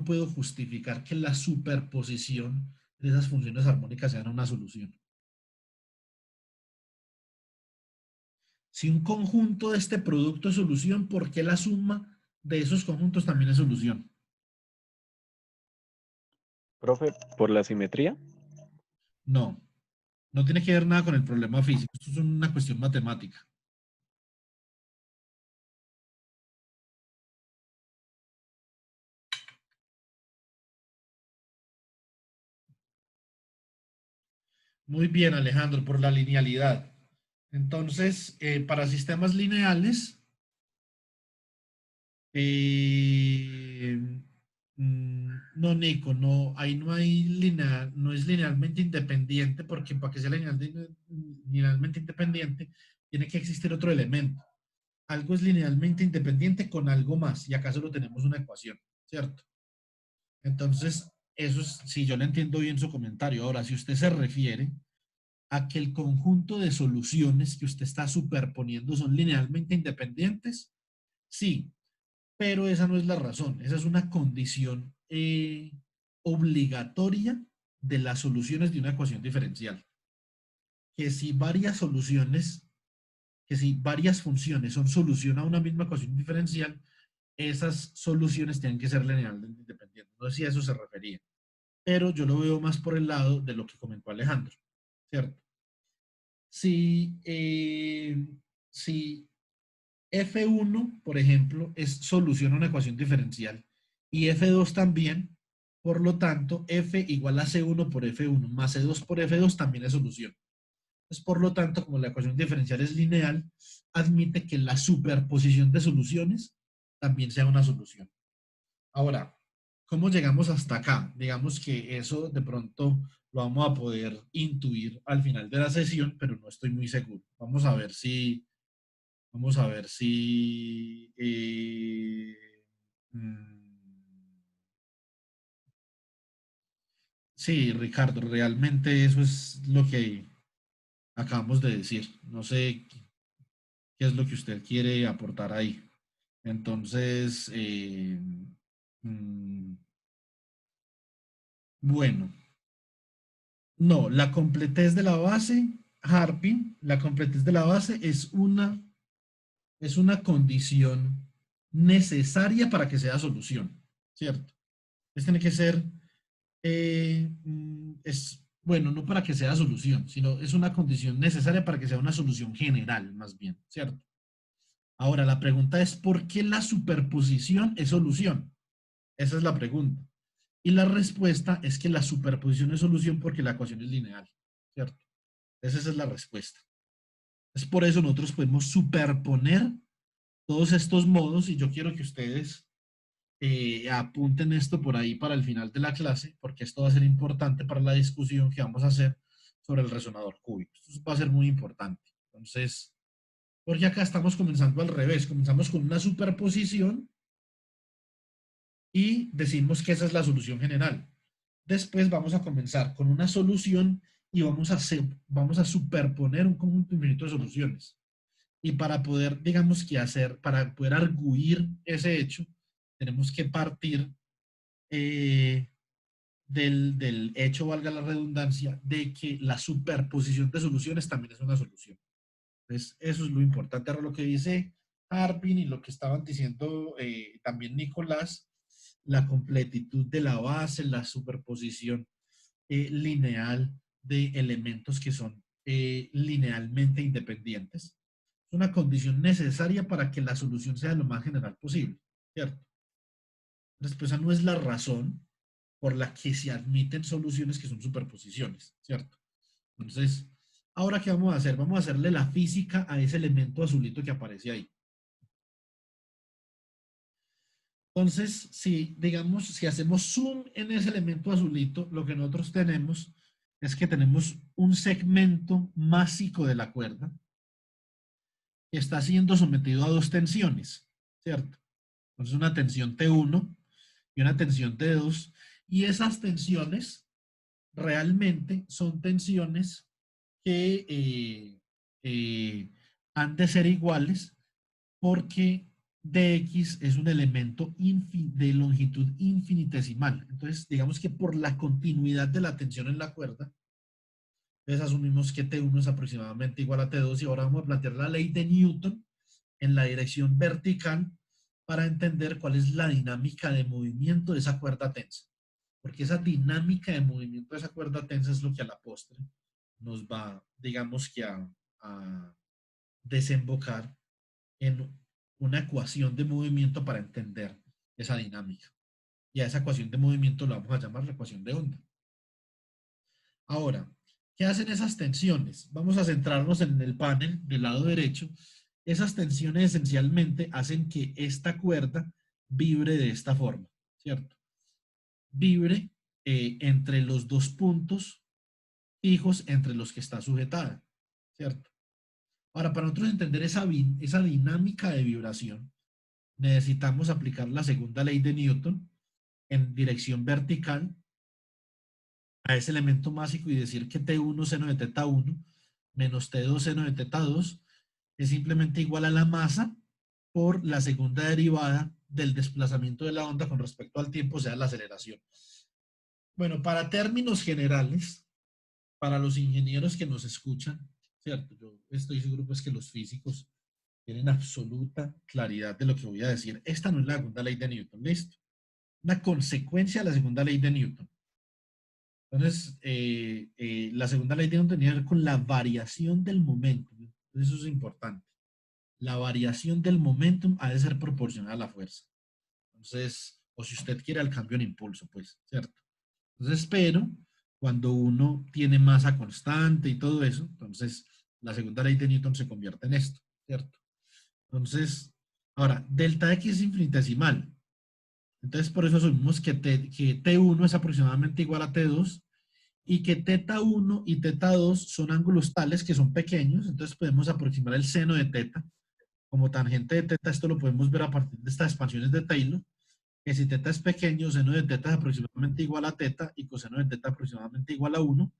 puedo justificar que la superposición de esas funciones armónicas sean una solución. Si un conjunto de este producto es solución, ¿por qué la suma de esos conjuntos también es solución? Profe, por la simetría. No, no tiene que ver nada con el problema físico. Esto es una cuestión matemática. Muy bien, Alejandro, por la linealidad. Entonces, para sistemas lineales, Eh, no, Nico, no, ahí no hay lineal, no es linealmente independiente, porque para que sea linealmente independiente, tiene que existir otro elemento. Algo es linealmente independiente con algo más, y acá solo tenemos una ecuación, ¿cierto? Entonces, eso es, si yo le entiendo bien su comentario. Ahora, si usted se refiere a que el conjunto de soluciones que usted está superponiendo son linealmente independientes, sí, pero esa no es la razón, esa es una condición obligatoria de las soluciones de una ecuación diferencial. Que si varias soluciones, que si varias funciones son solución a una misma ecuación diferencial, esas soluciones tienen que ser linealmente independientes. No sé si a eso se refería, pero yo lo veo más por el lado de lo que comentó Alejandro, ¿cierto? Si, si F1, por ejemplo, es solución a una ecuación diferencial y F2 también. Por lo tanto, F igual a C1 por F1 más C2 por F2 también es solución. Entonces, por lo tanto, como la ecuación diferencial es lineal, admite que la superposición de soluciones también sea una solución. Ahora, ¿cómo llegamos hasta acá? Digamos que eso de pronto lo vamos a poder intuir al final de la sesión, pero no estoy muy seguro. Vamos a ver si... sí, Ricardo, realmente eso es lo que acabamos de decir. No sé qué es lo que usted quiere aportar ahí. Entonces, mm, bueno, No, la completez de la base, Harpin, la completez de la base es una condición necesaria para que sea solución, ¿cierto? Tiene que ser, bueno, no para que sea solución, sino es una condición necesaria para que sea una solución general, más bien, ¿cierto? Ahora, la pregunta es, ¿por qué la superposición es solución? Esa es la pregunta. Y la respuesta es que la superposición es solución porque la ecuación es lineal, ¿cierto? Esa es la respuesta. Es por eso nosotros podemos superponer todos estos modos y yo quiero que ustedes apunten esto por ahí para el final de la clase, porque esto va a ser importante para la discusión que vamos a hacer sobre el resonador cúbico. Esto va a ser muy importante. Entonces, porque acá estamos comenzando al revés, comenzamos con una superposición y decimos que esa es la solución general. Después vamos a comenzar con una solución y vamos a superponer un conjunto infinito de soluciones. Y para poder, digamos que para poder arguir ese hecho, tenemos que partir del hecho, valga la redundancia, de que la superposición de soluciones también es una solución. Entonces, eso es lo importante. Ahora lo que dice Arvin y lo que estaban diciendo también Nicolás, la completitud de la base, la superposición lineal de elementos que son linealmente independientes. Es una condición necesaria para que la solución sea lo más general posible, ¿cierto? Entonces, esa no es la razón por la que se admiten soluciones que son superposiciones, ¿cierto? Entonces, ahora, ¿qué vamos a hacer? Vamos a hacerle la física a ese elemento azulito que aparece ahí. Entonces, si, digamos, si hacemos zoom en ese elemento azulito, lo que nosotros tenemos es que tenemos un segmento másico de la cuerda que está siendo sometido a dos tensiones, ¿cierto? Entonces, una tensión T1 y una tensión T2, y esas tensiones realmente son tensiones que han de ser iguales porque dx es un elemento de longitud infinitesimal. Entonces, digamos que por la continuidad de la tensión en la cuerda, entonces asumimos que T1 es aproximadamente igual a T2 y ahora vamos a plantear la ley de Newton en la dirección vertical para entender cuál es la dinámica de movimiento de esa cuerda tensa. Porque esa dinámica de movimiento de esa cuerda tensa es lo que a la postre nos va, digamos que a desembocar en una ecuación de movimiento para entender esa dinámica. Y a esa ecuación de movimiento la vamos a llamar la ecuación de onda. Ahora, ¿qué hacen esas tensiones? Vamos a centrarnos en el panel del lado derecho. Esas tensiones esencialmente hacen que esta cuerda vibre de esta forma, ¿cierto? Vibre entre los dos puntos fijos entre los que está sujetada, ¿cierto? Ahora, para nosotros entender esa dinámica de vibración, necesitamos aplicar la segunda ley de Newton en dirección vertical a ese elemento másico y decir que T1 seno de teta 1 menos T2 seno de teta 2 es simplemente igual a la masa por la segunda derivada del desplazamiento de la onda con respecto al tiempo, o sea, la aceleración. Bueno, para términos generales, para los ingenieros que nos escuchan, ¿cierto? Yo estoy seguro pues que los físicos tienen absoluta claridad de lo que voy a decir. Esta no es la segunda ley de Newton, ¿listo? Una consecuencia de la segunda ley de Newton. Entonces, la segunda ley de Newton tiene que ver con la variación del momentum. Eso es importante. La variación del momentum ha de ser proporcional a la fuerza. Entonces, o si usted quiere al cambio en impulso, pues, ¿cierto? Entonces, pero cuando uno tiene masa constante y todo eso, entonces la segunda ley de Newton se convierte en esto, ¿cierto? Entonces, ahora, delta X es infinitesimal. Entonces, por eso asumimos que T1 es aproximadamente igual a T2 y que teta 1 y teta 2 son ángulos tales que son pequeños, entonces podemos aproximar el seno de teta como tangente de teta. Esto lo podemos ver a partir de estas expansiones de Taylor, que si teta es pequeño, seno de teta es aproximadamente igual a teta y coseno de teta aproximadamente igual a 1.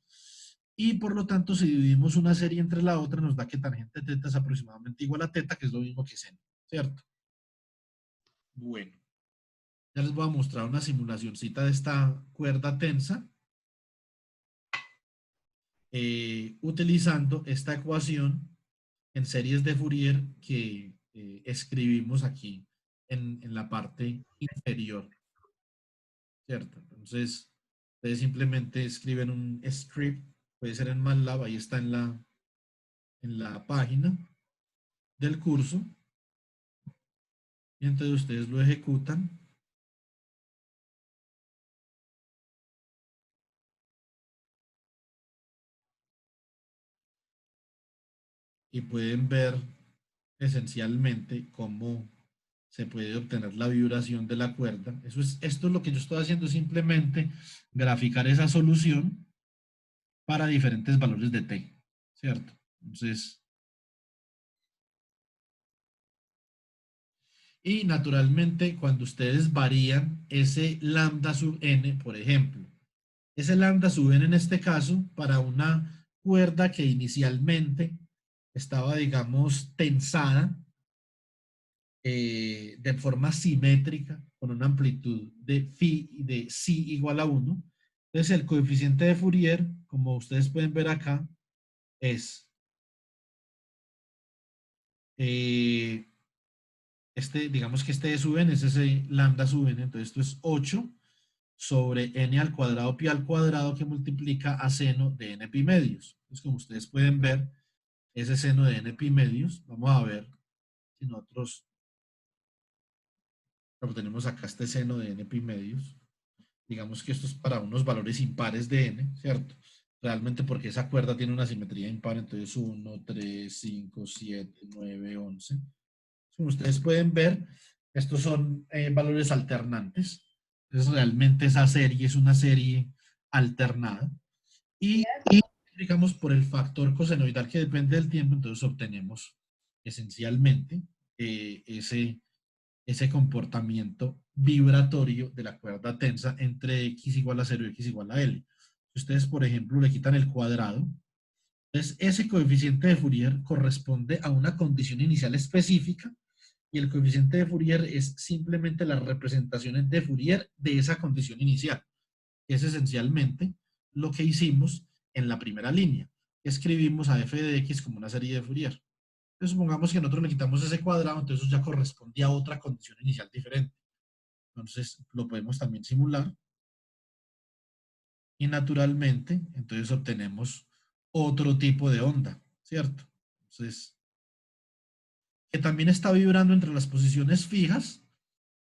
Y por lo tanto, si dividimos una serie entre la otra, nos da que tangente de teta es aproximadamente igual a teta, que es lo mismo que seno, ¿cierto? Bueno, ya les voy a mostrar una simulacióncita de esta cuerda tensa. utilizando esta ecuación en series de Fourier que escribimos aquí en la parte inferior, ¿cierto? Entonces, ustedes simplemente escriben un script, puede ser en MATLAB, ahí está en la página del curso, y entonces ustedes lo ejecutan. Y pueden ver esencialmente cómo se puede obtener la vibración de la cuerda. Esto es lo que yo estoy haciendo, simplemente graficar esa solución para diferentes valores de t, ¿cierto? Entonces, y naturalmente cuando ustedes varían ese lambda sub n, por ejemplo, ese lambda sub n en este caso, para una cuerda que inicialmente estaba, digamos, tensada, de forma simétrica, con una amplitud de phi de psi igual a 1. Entonces, el coeficiente de Fourier, como ustedes pueden ver acá, es digamos que este de sub n es ese lambda sub n, entonces esto es 8 sobre n al cuadrado pi al cuadrado que multiplica a seno de n pi medios. Entonces, como ustedes pueden ver, ese seno de n pi medios, vamos a ver si nosotros obtenemos acá este seno de n pi medios. Digamos que esto es para unos valores impares de n, ¿cierto? Realmente porque esa cuerda tiene una simetría impar, entonces 1, 3, 5, 7, 9, 11. Como ustedes pueden ver, estos son valores alternantes. Entonces realmente esa serie es una serie alternada. Y digamos por el factor cosenoidal que depende del tiempo, entonces obtenemos esencialmente ese comportamiento vibratorio de la cuerda tensa entre x igual a 0 y x igual a L. Si ustedes, por ejemplo, le quitan el cuadrado, entonces ese coeficiente de Fourier corresponde a una condición inicial específica y el coeficiente de Fourier es simplemente las representaciones de Fourier de esa condición inicial, que es esencialmente lo que hicimos en la primera línea. Escribimos a f de x como una serie de Fourier. Entonces, supongamos que nosotros le quitamos ese cuadrado, entonces eso ya corresponde a otra condición inicial diferente. Entonces, lo podemos también simular. Y naturalmente, entonces obtenemos otro tipo de onda, ¿cierto? Entonces, que también está vibrando entre las posiciones fijas,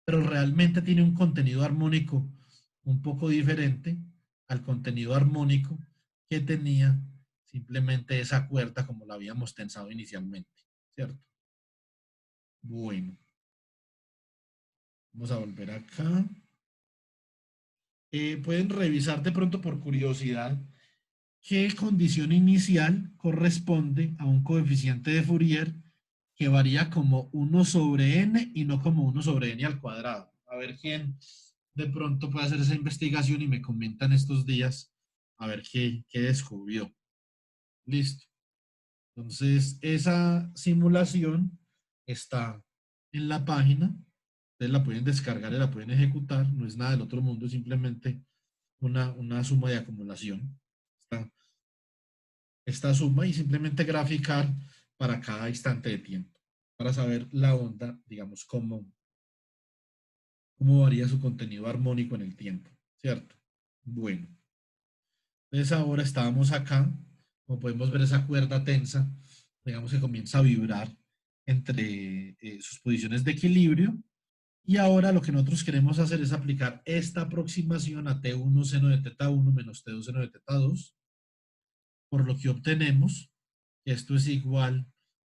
pero realmente tiene un contenido armónico un poco diferente al contenido armónico que tenía simplemente esa cuerda como la habíamos tensado inicialmente, ¿cierto? Bueno. Vamos a volver acá. Pueden revisar de pronto por curiosidad qué condición inicial corresponde a un coeficiente de Fourier que varía como 1 sobre n y no como 1 sobre n al cuadrado. A ver quién de pronto puede hacer esa investigación y me comentan estos días a ver qué descubrió. Listo. Entonces, esa simulación está en la página. Ustedes la pueden descargar y la pueden ejecutar. No es nada del otro mundo, es simplemente una suma de acumulación. Esta suma y simplemente graficar para cada instante de tiempo. Para saber la onda, digamos, cómo varía su contenido armónico en el tiempo. ¿Cierto? Bueno. Entonces ahora estábamos acá. Como podemos ver, esa cuerda tensa, digamos que comienza a vibrar entre sus posiciones de equilibrio. Y ahora lo que nosotros queremos hacer es aplicar esta aproximación a T1 seno de teta 1 menos T2 seno de teta 2, por lo que obtenemos que esto es igual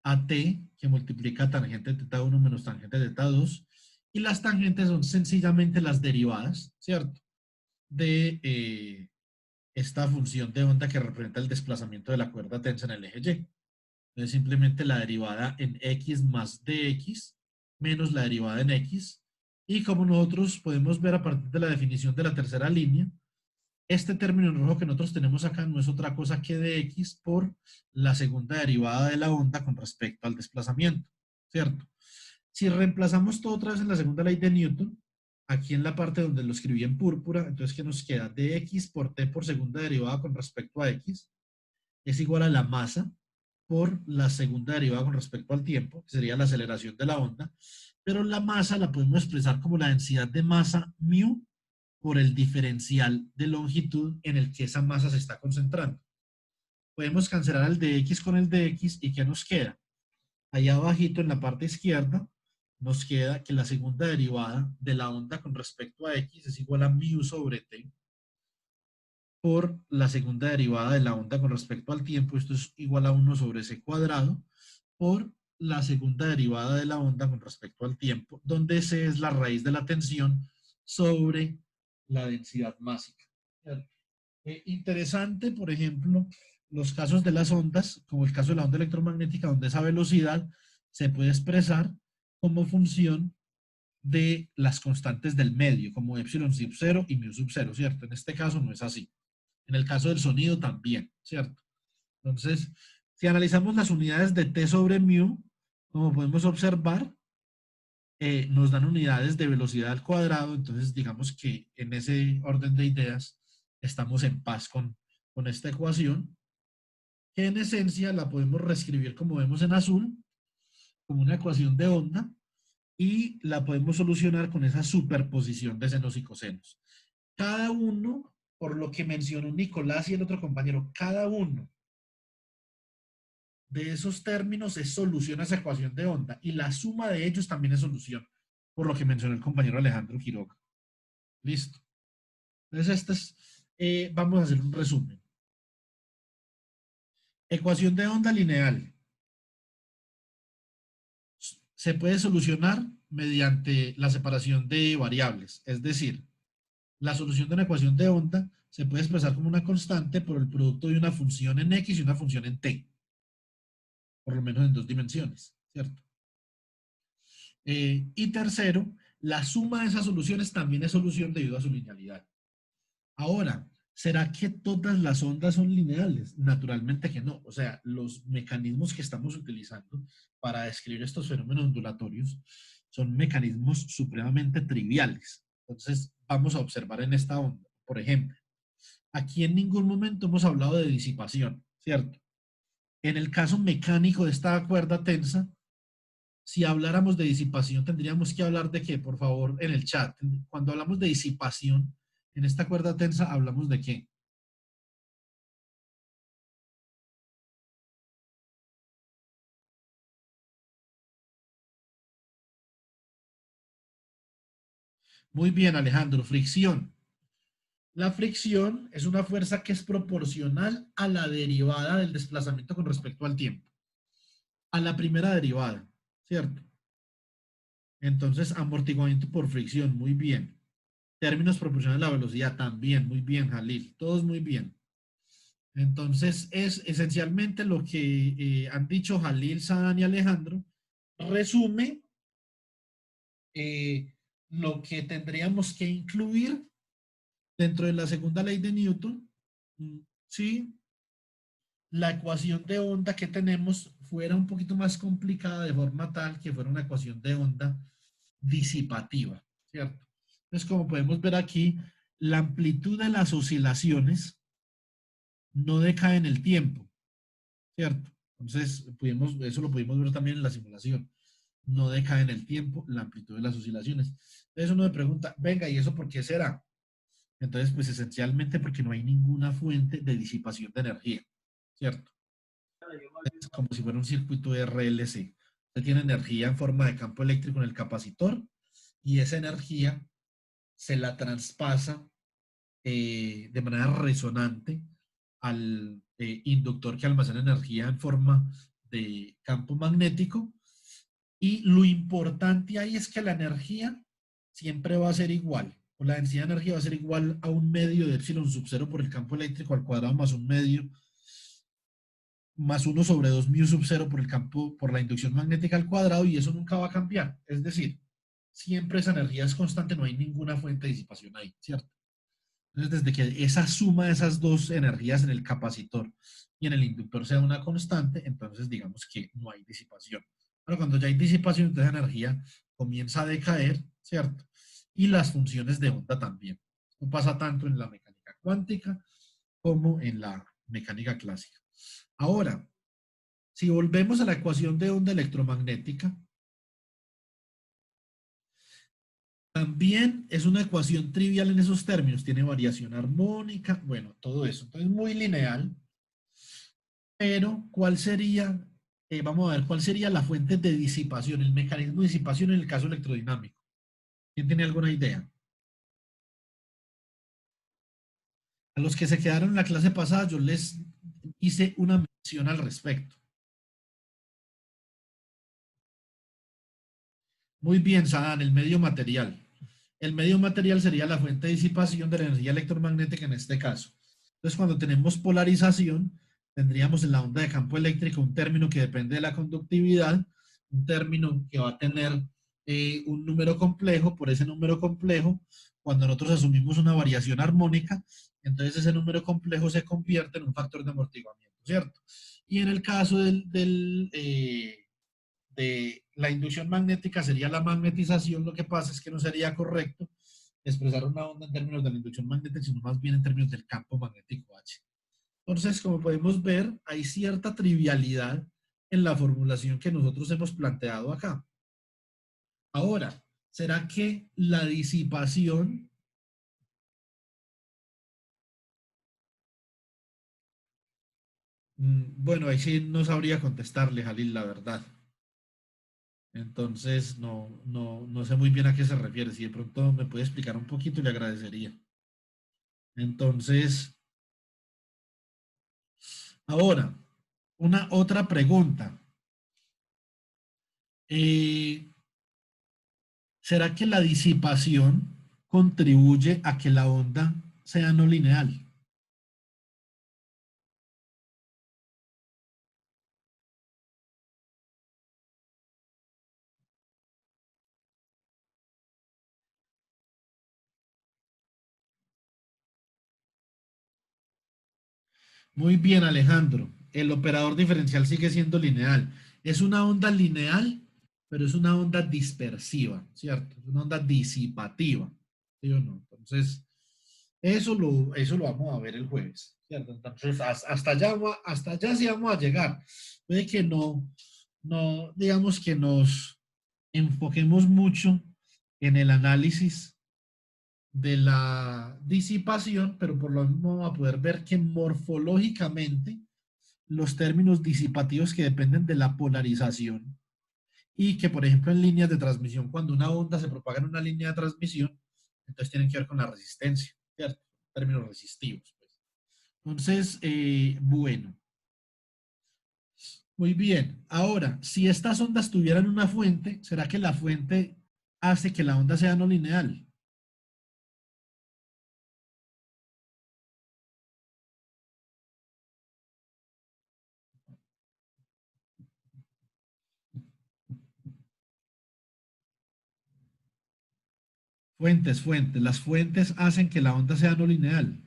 a T, que multiplica tangente de teta 1 menos tangente de teta 2, y las tangentes son sencillamente las derivadas, ¿cierto? De esta función de onda que representa el desplazamiento de la cuerda tensa en el eje Y. Entonces simplemente la derivada en x más dx menos la derivada en x. Y como nosotros podemos ver a partir de la definición de la tercera línea, este término en rojo que nosotros tenemos acá no es otra cosa que dx por la segunda derivada de la onda con respecto al desplazamiento, ¿cierto? Si reemplazamos todo otra vez en la segunda ley de Newton, aquí en la parte donde lo escribí en púrpura, entonces ¿qué nos queda? Dx por t por segunda derivada con respecto a x. es igual a la masa por la segunda derivada con respecto al tiempo, que sería la aceleración de la onda, pero la masa la podemos expresar como la densidad de masa mu por el diferencial de longitud en el que esa masa se está concentrando. Podemos cancelar el dx con el dx y ¿qué nos queda? Allá abajito en la parte izquierda nos queda que la segunda derivada de la onda con respecto a x es igual a mu sobre t por la segunda derivada de la onda con respecto al tiempo, esto es igual a 1 sobre c cuadrado, por la segunda derivada de la onda con respecto al tiempo, donde c es la raíz de la tensión sobre la densidad másica. Interesante, por ejemplo, los casos de las ondas, como el caso de la onda electromagnética, donde esa velocidad se puede expresar como función de las constantes del medio, como epsilon sub 0 y mu sub 0, ¿cierto? En este caso no es así. En el caso del sonido también, ¿cierto? Entonces, si analizamos las unidades de t sobre mu, como podemos observar, nos dan unidades de velocidad al cuadrado, entonces digamos que en ese orden de ideas estamos en paz con esta ecuación, que en esencia la podemos reescribir como vemos en azul, como una ecuación de onda, y la podemos solucionar con esa superposición de senos y cosenos. Cada uno, por lo que mencionó Nicolás y el otro compañero, cada uno de esos términos es solución a esa ecuación de onda y la suma de ellos también es solución, por lo que mencionó el compañero Alejandro Quiroga. Listo. Entonces, vamos a hacer un resumen. Ecuación de onda lineal. Se puede solucionar mediante la separación de variables, es decir, la solución de una ecuación de onda se puede expresar como una constante por el producto de una función en x y una función en t, por lo menos en 2 dimensiones, ¿cierto? Y tercero, la suma de esas soluciones también es solución debido a su linealidad. Ahora, ¿será que todas las ondas son lineales? Naturalmente que no. O sea, los mecanismos que estamos utilizando para describir estos fenómenos ondulatorios son mecanismos supremamente triviales. Entonces, vamos a observar en esta onda. Por ejemplo, aquí en ningún momento hemos hablado de disipación, ¿cierto? En el caso mecánico de esta cuerda tensa, si habláramos de disipación, tendríamos que hablar de qué, por favor, en el chat. Cuando hablamos de disipación, en esta cuerda tensa, ¿hablamos de qué? Muy bien, Alejandro, fricción. La fricción es una fuerza que es proporcional a la derivada del desplazamiento con respecto al tiempo. A la primera derivada, ¿cierto? Entonces, amortiguamiento por fricción, muy bien. Términos proporcionales a la velocidad, también, muy bien, Jalil. Todos muy bien. Entonces, es esencialmente lo que han dicho Jalil, Sadán y Alejandro. Resume lo que tendríamos que incluir dentro de la segunda ley de Newton, si la ecuación de onda que tenemos fuera un poquito más complicada de forma tal que fuera una ecuación de onda disipativa, ¿cierto? Entonces, como podemos ver aquí, la amplitud de las oscilaciones no decae en el tiempo, ¿cierto? Entonces, eso lo pudimos ver también en la simulación. No decae en el tiempo la amplitud de las oscilaciones. Entonces uno me pregunta, venga, ¿y eso por qué será? Entonces, pues esencialmente porque no hay ninguna fuente de disipación de energía, ¿cierto? Es como si fuera un circuito de RLC. Usted tiene energía en forma de campo eléctrico en el capacitor y esa energía se la traspasa de manera resonante al inductor que almacena energía en forma de campo magnético. Y lo importante ahí es que la energía siempre va a ser igual, o la densidad de energía va a ser igual a un medio de epsilon sub 0 por el campo eléctrico al cuadrado más un medio más 1 sobre 2 mu sub 0 por el campo, por la inducción magnética al cuadrado, y eso nunca va a cambiar. Es decir, siempre esa energía es constante, no hay ninguna fuente de disipación ahí, ¿cierto? Entonces, desde que esa suma de esas dos energías en el capacitor y en el inductor sea una constante, entonces digamos que no hay disipación. Pero cuando ya hay disipación, entonces la energía comienza a decaer, ¿cierto? Y las funciones de onda también. Esto pasa tanto en la mecánica cuántica como en la mecánica clásica. Ahora, si volvemos a la ecuación de onda electromagnética, también es una ecuación trivial en esos términos. Tiene variación armónica, bueno, todo eso. Entonces, muy lineal. Pero, ¿cuál sería, vamos a ver, cuál sería la fuente de disipación, el mecanismo de disipación en el caso electrodinámico? ¿Quién tiene alguna idea? A los que se quedaron en la clase pasada, yo les hice una mención al respecto. Muy bien, Sadán, el medio material. El medio material sería la fuente de disipación de la energía electromagnética en este caso. Entonces, cuando tenemos polarización, tendríamos en la onda de campo eléctrico un término que depende de la conductividad, un término que va a tener un número complejo. Por ese número complejo, cuando nosotros asumimos una variación armónica, entonces ese número complejo se convierte en un factor de amortiguamiento, ¿cierto? Y en el caso de la inducción magnética sería la magnetización. Lo que pasa es que no sería correcto expresar una onda en términos de la inducción magnética, sino más bien en términos del campo magnético H. Entonces, como podemos ver, hay cierta trivialidad en la formulación que nosotros hemos planteado acá. Ahora, ¿será que la disipación bueno, ahí sí no sabría contestarle, Jalil, la verdad. Entonces, no sé muy bien a qué se refiere. Si de pronto me puede explicar un poquito, le agradecería. Entonces, ahora, una otra pregunta. Eh, ¿Será que la disipación contribuye a que la onda sea no lineal? Muy bien, Alejandro. El operador diferencial sigue siendo lineal. Es una onda lineal, pero es una onda dispersiva, ¿cierto? Es una onda disipativa, ¿sí o no? Entonces, eso lo vamos a ver el jueves, ¿cierto? Entonces, hasta allá sí vamos a llegar. Puede que no, digamos que nos enfoquemos mucho en el análisis de la disipación, pero por lo mismo vamos a poder ver que morfológicamente los términos disipativos que dependen de la polarización y que, por ejemplo, en líneas de transmisión, cuando una onda se propaga en una línea de transmisión, entonces tienen que ver con la resistencia, ¿cierto? Términos resistivos, pues. Entonces, bueno, muy bien. Ahora, si estas ondas tuvieran una fuente, ¿será que la fuente hace que la onda sea no lineal? Fuentes. Las fuentes hacen que la onda sea no lineal.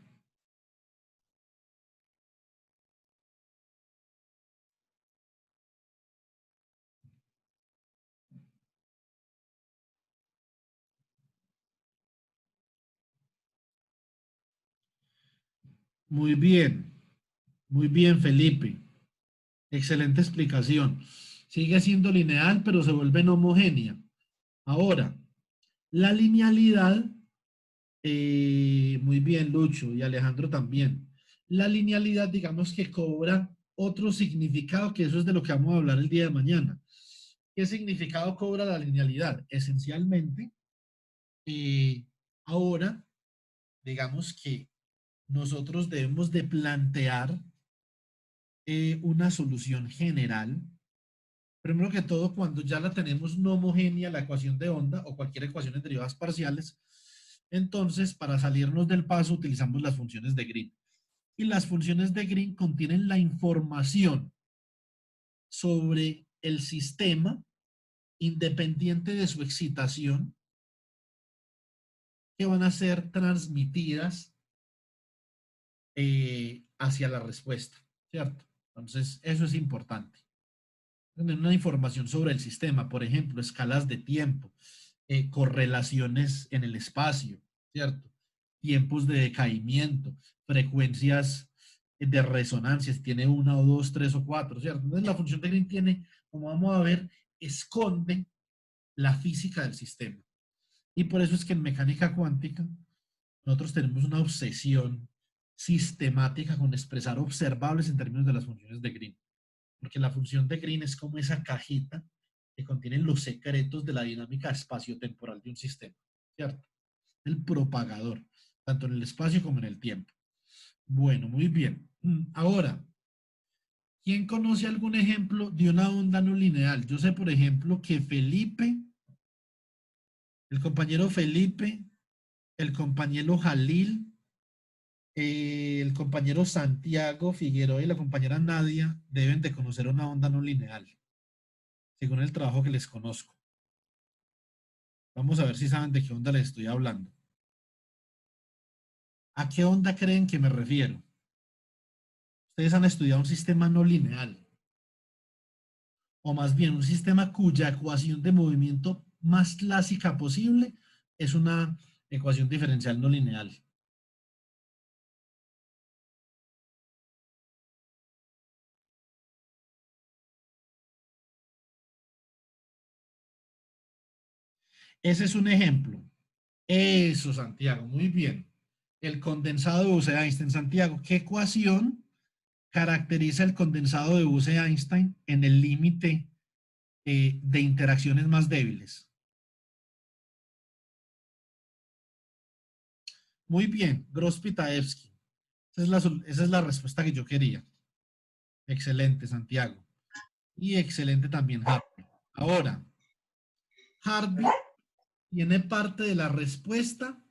Muy bien, Felipe. Excelente explicación. Sigue siendo lineal, pero se vuelve no homogénea. Ahora, la linealidad, muy bien, Lucho y Alejandro también. La linealidad, digamos que cobra otro significado, que eso es de lo que vamos a hablar el día de mañana. ¿Qué significado cobra la linealidad? Esencialmente, eh, ahora, digamos que nosotros debemos de plantear una solución general. Primero que todo, cuando ya la tenemos no homogénea, la ecuación de onda o cualquier ecuación en derivadas parciales, entonces para salirnos del paso utilizamos las funciones de Green. Y las funciones de Green contienen la información sobre el sistema independiente de su excitación que van a ser transmitidas hacia la respuesta, ¿cierto? Entonces, eso es importante. Tener una información sobre el sistema, por ejemplo, escalas de tiempo, correlaciones en el espacio, ¿cierto? Tiempos de decaimiento, frecuencias de resonancia, si tiene una o dos, tres o cuatro, ¿cierto? Entonces la función de Green tiene, como vamos a ver, esconde la física del sistema. Y por eso es que en mecánica cuántica nosotros tenemos una obsesión sistemática con expresar observables en términos de las funciones de Green. Porque la función de Green es como esa cajita que contiene los secretos de la dinámica espaciotemporal de un sistema, ¿cierto? El propagador, tanto en el espacio como en el tiempo. Bueno, muy bien. Ahora, ¿quién conoce algún ejemplo de una onda no lineal? Yo sé, por ejemplo, que Felipe, el compañero Felipe, el compañero Jalil, el compañero Santiago Figueroa y la compañera Nadia deben de conocer una onda no lineal, según el trabajo que les conozco. Vamos a ver si saben de qué onda les estoy hablando. ¿A qué onda creen que me refiero? Ustedes han estudiado un sistema no lineal, o más bien un sistema cuya ecuación de movimiento más clásica posible es una ecuación diferencial no lineal. Ese es un ejemplo. Eso, Santiago, muy bien. El condensado de Bose-Einstein, Santiago, ¿qué ecuación caracteriza el condensado de Bose-Einstein en el límite de interacciones más débiles? Muy bien, Gross-Pitaevsky. Esa es la respuesta que yo quería. Excelente, Santiago. Y excelente también, Harvey. Ahora, Harvey tiene parte de la respuesta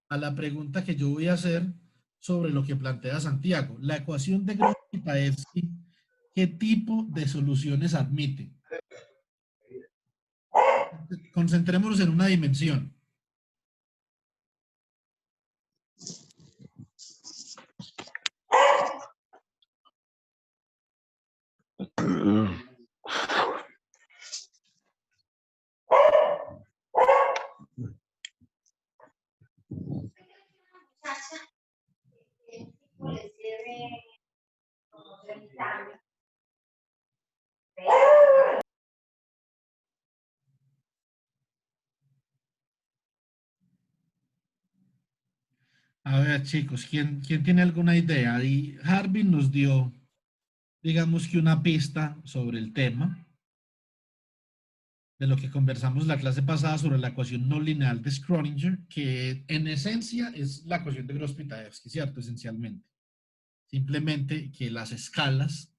a la pregunta que yo voy a hacer sobre lo que plantea Santiago. La ecuación de Gross-Pitaevsky, ¿qué tipo de soluciones admite? Concentrémonos en una dimensión. A ver, chicos, ¿quién tiene alguna idea? Y Harvey nos dio, digamos que una pista sobre el tema de lo que conversamos la clase pasada sobre la ecuación no lineal de Schrödinger, que en esencia es la ecuación de Gross-Pitaevsky, ¿cierto? Esencialmente. Simplemente que las escalas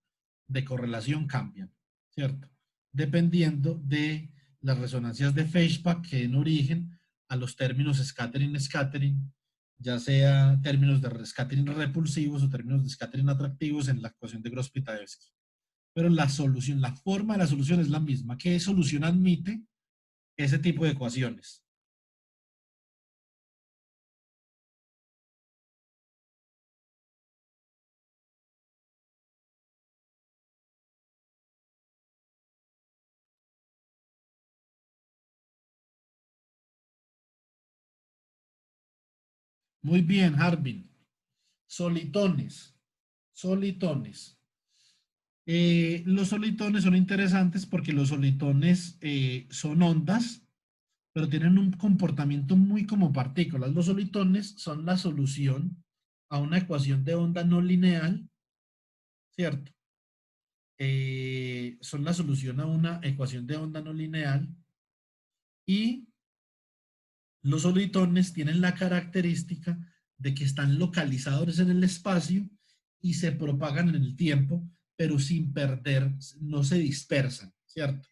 de correlación cambian, ¿cierto? Dependiendo de las resonancias de Feshbach que den origen a los términos scattering, ya sea términos de scattering repulsivos o términos de scattering atractivos en la ecuación de Gross-Pitaevsky. Pero la solución, la forma de la solución es la misma. ¿Qué solución admite ese tipo de ecuaciones? Muy bien, Harbin. Solitones. Solitones. Los solitones son interesantes porque los solitones son ondas, pero tienen un comportamiento muy como partículas. Los solitones son la solución a una ecuación de onda no lineal, ¿cierto? Son la solución a una ecuación de onda no lineal y los solitones tienen la característica de que están localizados en el espacio y se propagan en el tiempo, pero sin perder, no se dispersan, ¿cierto?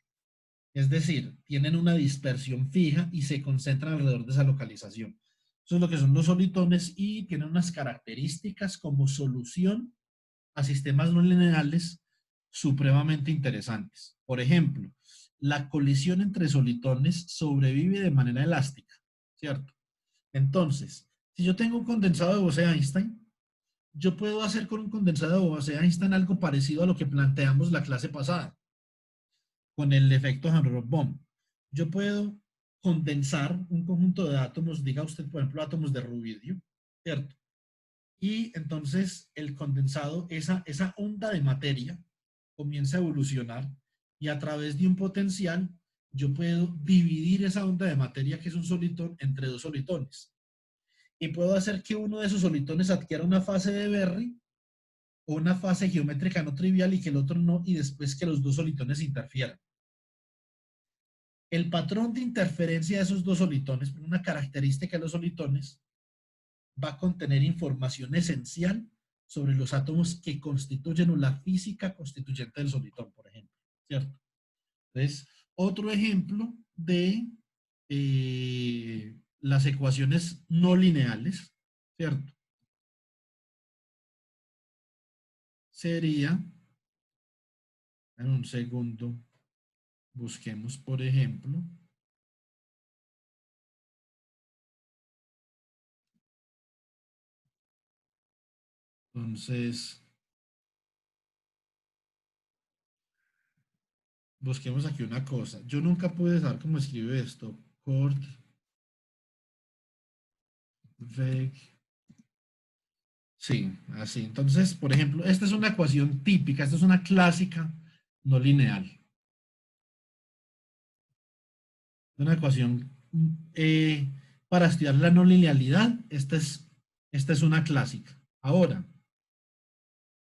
Es decir, tienen una dispersión fija y se concentran alrededor de esa localización. Eso es lo que son los solitones y tienen unas características como solución a sistemas no lineales supremamente interesantes. Por ejemplo, la colisión entre solitones sobrevive de manera elástica, ¿cierto? Entonces, si yo tengo un condensado de Bose-Einstein, yo puedo hacer con un condensado de Bose-Einstein algo parecido a lo que planteamos la clase pasada, con el efecto Hammond-Bomb. Yo puedo condensar un conjunto de átomos, diga usted, por ejemplo, átomos de rubidio, ¿cierto? Y entonces el condensado, esa onda de materia comienza a evolucionar y a través de un potencial yo puedo dividir esa onda de materia que es un solitón entre dos solitones. Y puedo hacer que uno de esos solitones adquiera una fase de Berry o una fase geométrica no trivial y que el otro no, y después que los dos solitones interfieran. El patrón de interferencia de esos dos solitones, una característica de los solitones, va a contener información esencial sobre los átomos que constituyen o la física constituyente del solitón, por ejemplo, ¿cierto? Entonces, otro ejemplo de las ecuaciones no lineales, ¿cierto? Sería, en un segundo, busquemos, por ejemplo, entonces, busquemos aquí una cosa. Yo nunca pude saber cómo escribe esto. Korteweg. Sí, así. Entonces, por ejemplo, esta es una ecuación típica, esta es una clásica no lineal. Una ecuación para estudiar la no linealidad, esta es una clásica. Ahora,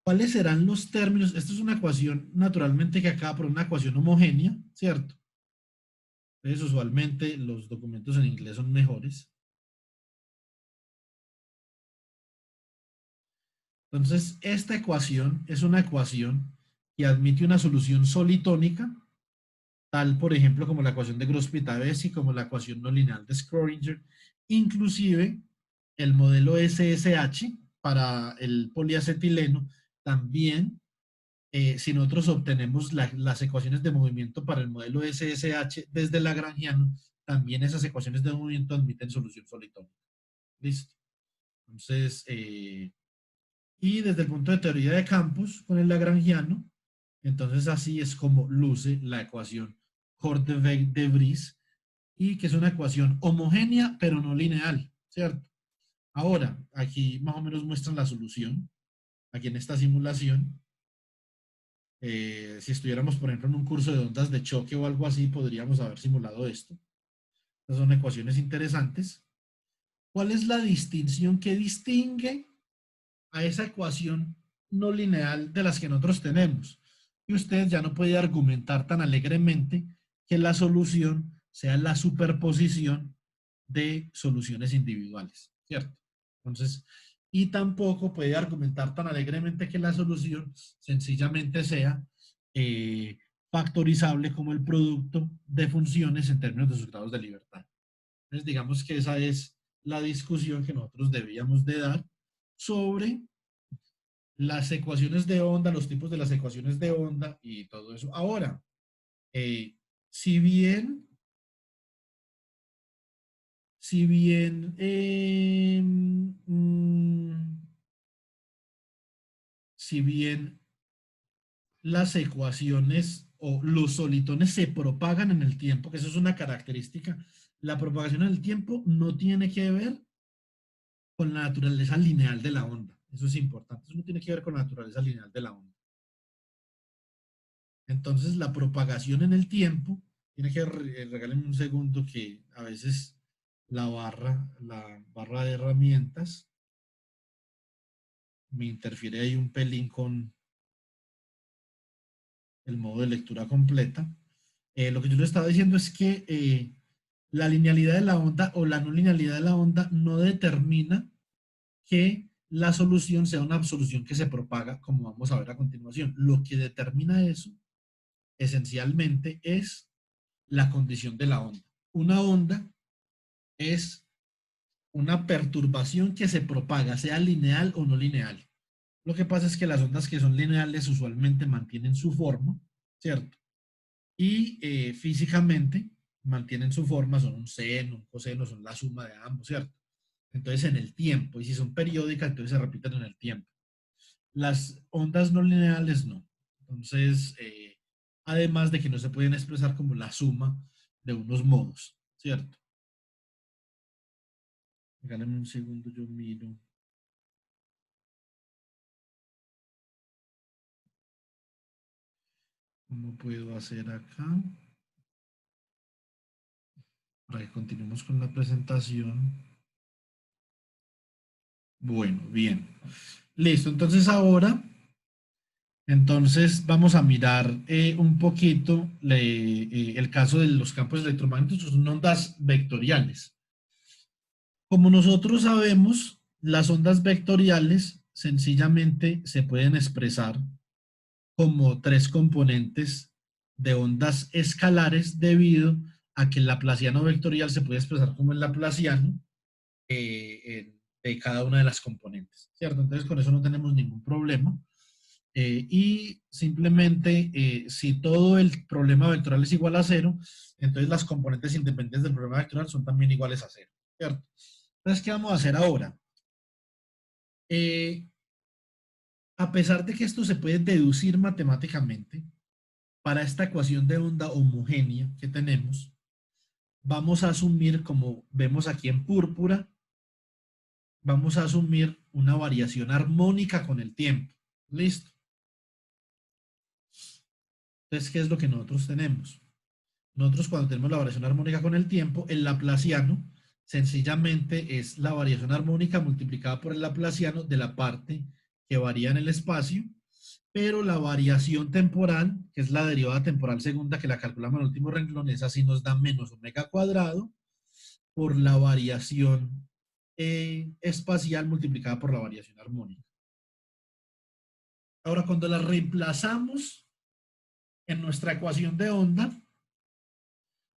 ¿cuáles serán los términos? Esta es una ecuación naturalmente que acaba por una ecuación homogénea, ¿cierto? Entonces, usualmente los documentos en inglés son mejores. Entonces, esta ecuación es una ecuación que admite una solución solitónica, tal por ejemplo como la ecuación de Gross-Pitabesi, como la ecuación no lineal de Schrödinger, inclusive el modelo SSH para el poliacetileno, también si nosotros obtenemos las ecuaciones de movimiento para el modelo SSH desde Lagrangiano, también esas ecuaciones de movimiento admiten solución solitónica. ¿Listo? Entonces, y desde el punto de teoría de campos con el Lagrangiano, entonces así es como luce la ecuación Korteweg-de Vries, y que es una ecuación homogénea pero no lineal, ¿cierto? Ahora, aquí más o menos muestran la solución, aquí en esta simulación. Si estuviéramos, por ejemplo, en un curso de ondas de choque o algo así, podríamos haber simulado esto. Estas son ecuaciones interesantes. ¿Cuál es la distinción que distingue a esa ecuación no lineal de las que nosotros tenemos? Y usted ya no puede argumentar tan alegremente que la solución sea la superposición de soluciones individuales, ¿cierto? Entonces, y tampoco puede argumentar tan alegremente que la solución sencillamente sea eh, factorizable como el producto de funciones en términos de sus grados de libertad. Entonces, digamos que esa es la discusión que nosotros debíamos de dar sobre las ecuaciones de onda, los tipos de las ecuaciones de onda y todo eso. Ahora, eh, si bien, si bien, si bien las ecuaciones o los solitones se propagan en el tiempo, que eso es una característica, la propagación en el tiempo no tiene que ver con la naturaleza lineal de la onda. Eso es importante. Eso no tiene que ver con la naturaleza lineal de la onda. Entonces, la propagación en el tiempo, tiene que regálenme un segundo que a veces la barra de herramientas me interfiere ahí un pelín con el modo de lectura completa. Lo que yo le estaba diciendo es que la linealidad de la onda o la no linealidad de la onda no determina que la solución sea una solución que se propaga, como vamos a ver a continuación. Lo que determina eso, esencialmente, es la condición de la onda. Una onda es una perturbación que se propaga, sea lineal o no lineal. Lo que pasa es que las ondas que son lineales usualmente mantienen su forma, ¿cierto? Y físicamente mantienen su forma, son un seno, un coseno, son la suma de ambos, ¿cierto? Entonces en el tiempo, y si son periódicas, entonces se repiten en el tiempo. Las ondas no lineales no. Entonces, además de que no se pueden expresar como la suma de unos modos, ¿cierto? Regálame un segundo, yo miro. ¿Cómo puedo hacer acá? Para que continuemos con la presentación. Bueno, bien. Listo, entonces ahora, vamos a mirar un poquito el caso de los campos electromagnéticos, son ondas vectoriales. Como nosotros sabemos, las ondas vectoriales sencillamente se pueden expresar como tres componentes de ondas escalares debido a que el laplaciano vectorial se puede expresar como el laplaciano de cada una de las componentes, ¿cierto? Entonces con eso no tenemos ningún problema. Y simplemente, si todo el problema vectorial es igual a cero, entonces las componentes independientes del problema vectorial son también iguales a cero, ¿cierto? Entonces, ¿qué vamos a hacer ahora? Eh, a pesar de que esto se puede deducir matemáticamente, para esta ecuación de onda homogénea que tenemos, vamos a asumir, como vemos aquí en púrpura, vamos a asumir una variación armónica con el tiempo. ¿Listo? Entonces, ¿qué es lo que nosotros tenemos? Nosotros cuando tenemos la variación armónica con el tiempo, el laplaciano sencillamente es la variación armónica multiplicada por el laplaciano de la parte que varía en el espacio, pero la variación temporal, que es la derivada temporal segunda que la calculamos en el último renglón, esa sí nos da menos omega cuadrado por la variación espacial multiplicada por la variación armónica. Ahora, cuando la reemplazamos en nuestra ecuación de onda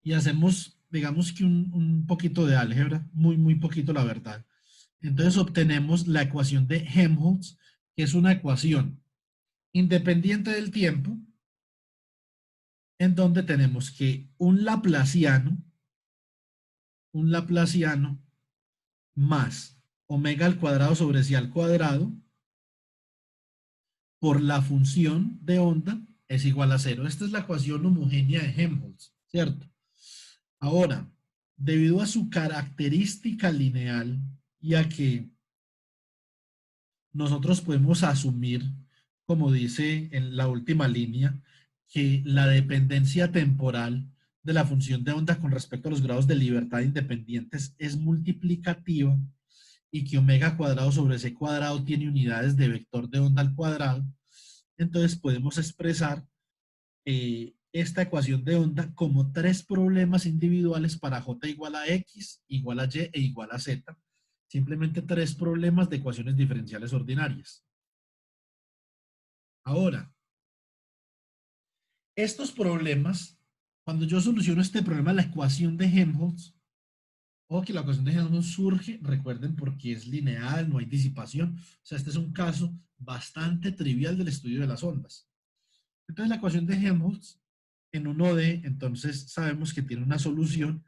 y hacemos, digamos que un poquito de álgebra, muy poquito la verdad, entonces obtenemos la ecuación de Helmholtz, que es una ecuación independiente del tiempo, en donde tenemos que un laplaciano más omega al cuadrado sobre c al cuadrado por la función de onda es igual a cero. Esta es la ecuación homogénea de Helmholtz, ¿cierto? Ahora, debido a su característica lineal y a que nosotros podemos asumir, como dice en la última línea, que la dependencia temporal de la función de onda con respecto a los grados de libertad independientes es multiplicativa y que omega cuadrado sobre c cuadrado tiene unidades de vector de onda al cuadrado, entonces podemos expresar esta ecuación de onda como tres problemas individuales para j igual a x, igual a y e igual a z. Simplemente tres problemas de ecuaciones diferenciales ordinarias. Ahora, estos problemas, cuando yo soluciono este problema, la ecuación de Helmholtz, o que la ecuación de Helmholtz surge, recuerden, porque es lineal, no hay disipación. O sea, este es un caso bastante trivial del estudio de las ondas. Entonces, la ecuación de Helmholtz en 1D, entonces sabemos que tiene una solución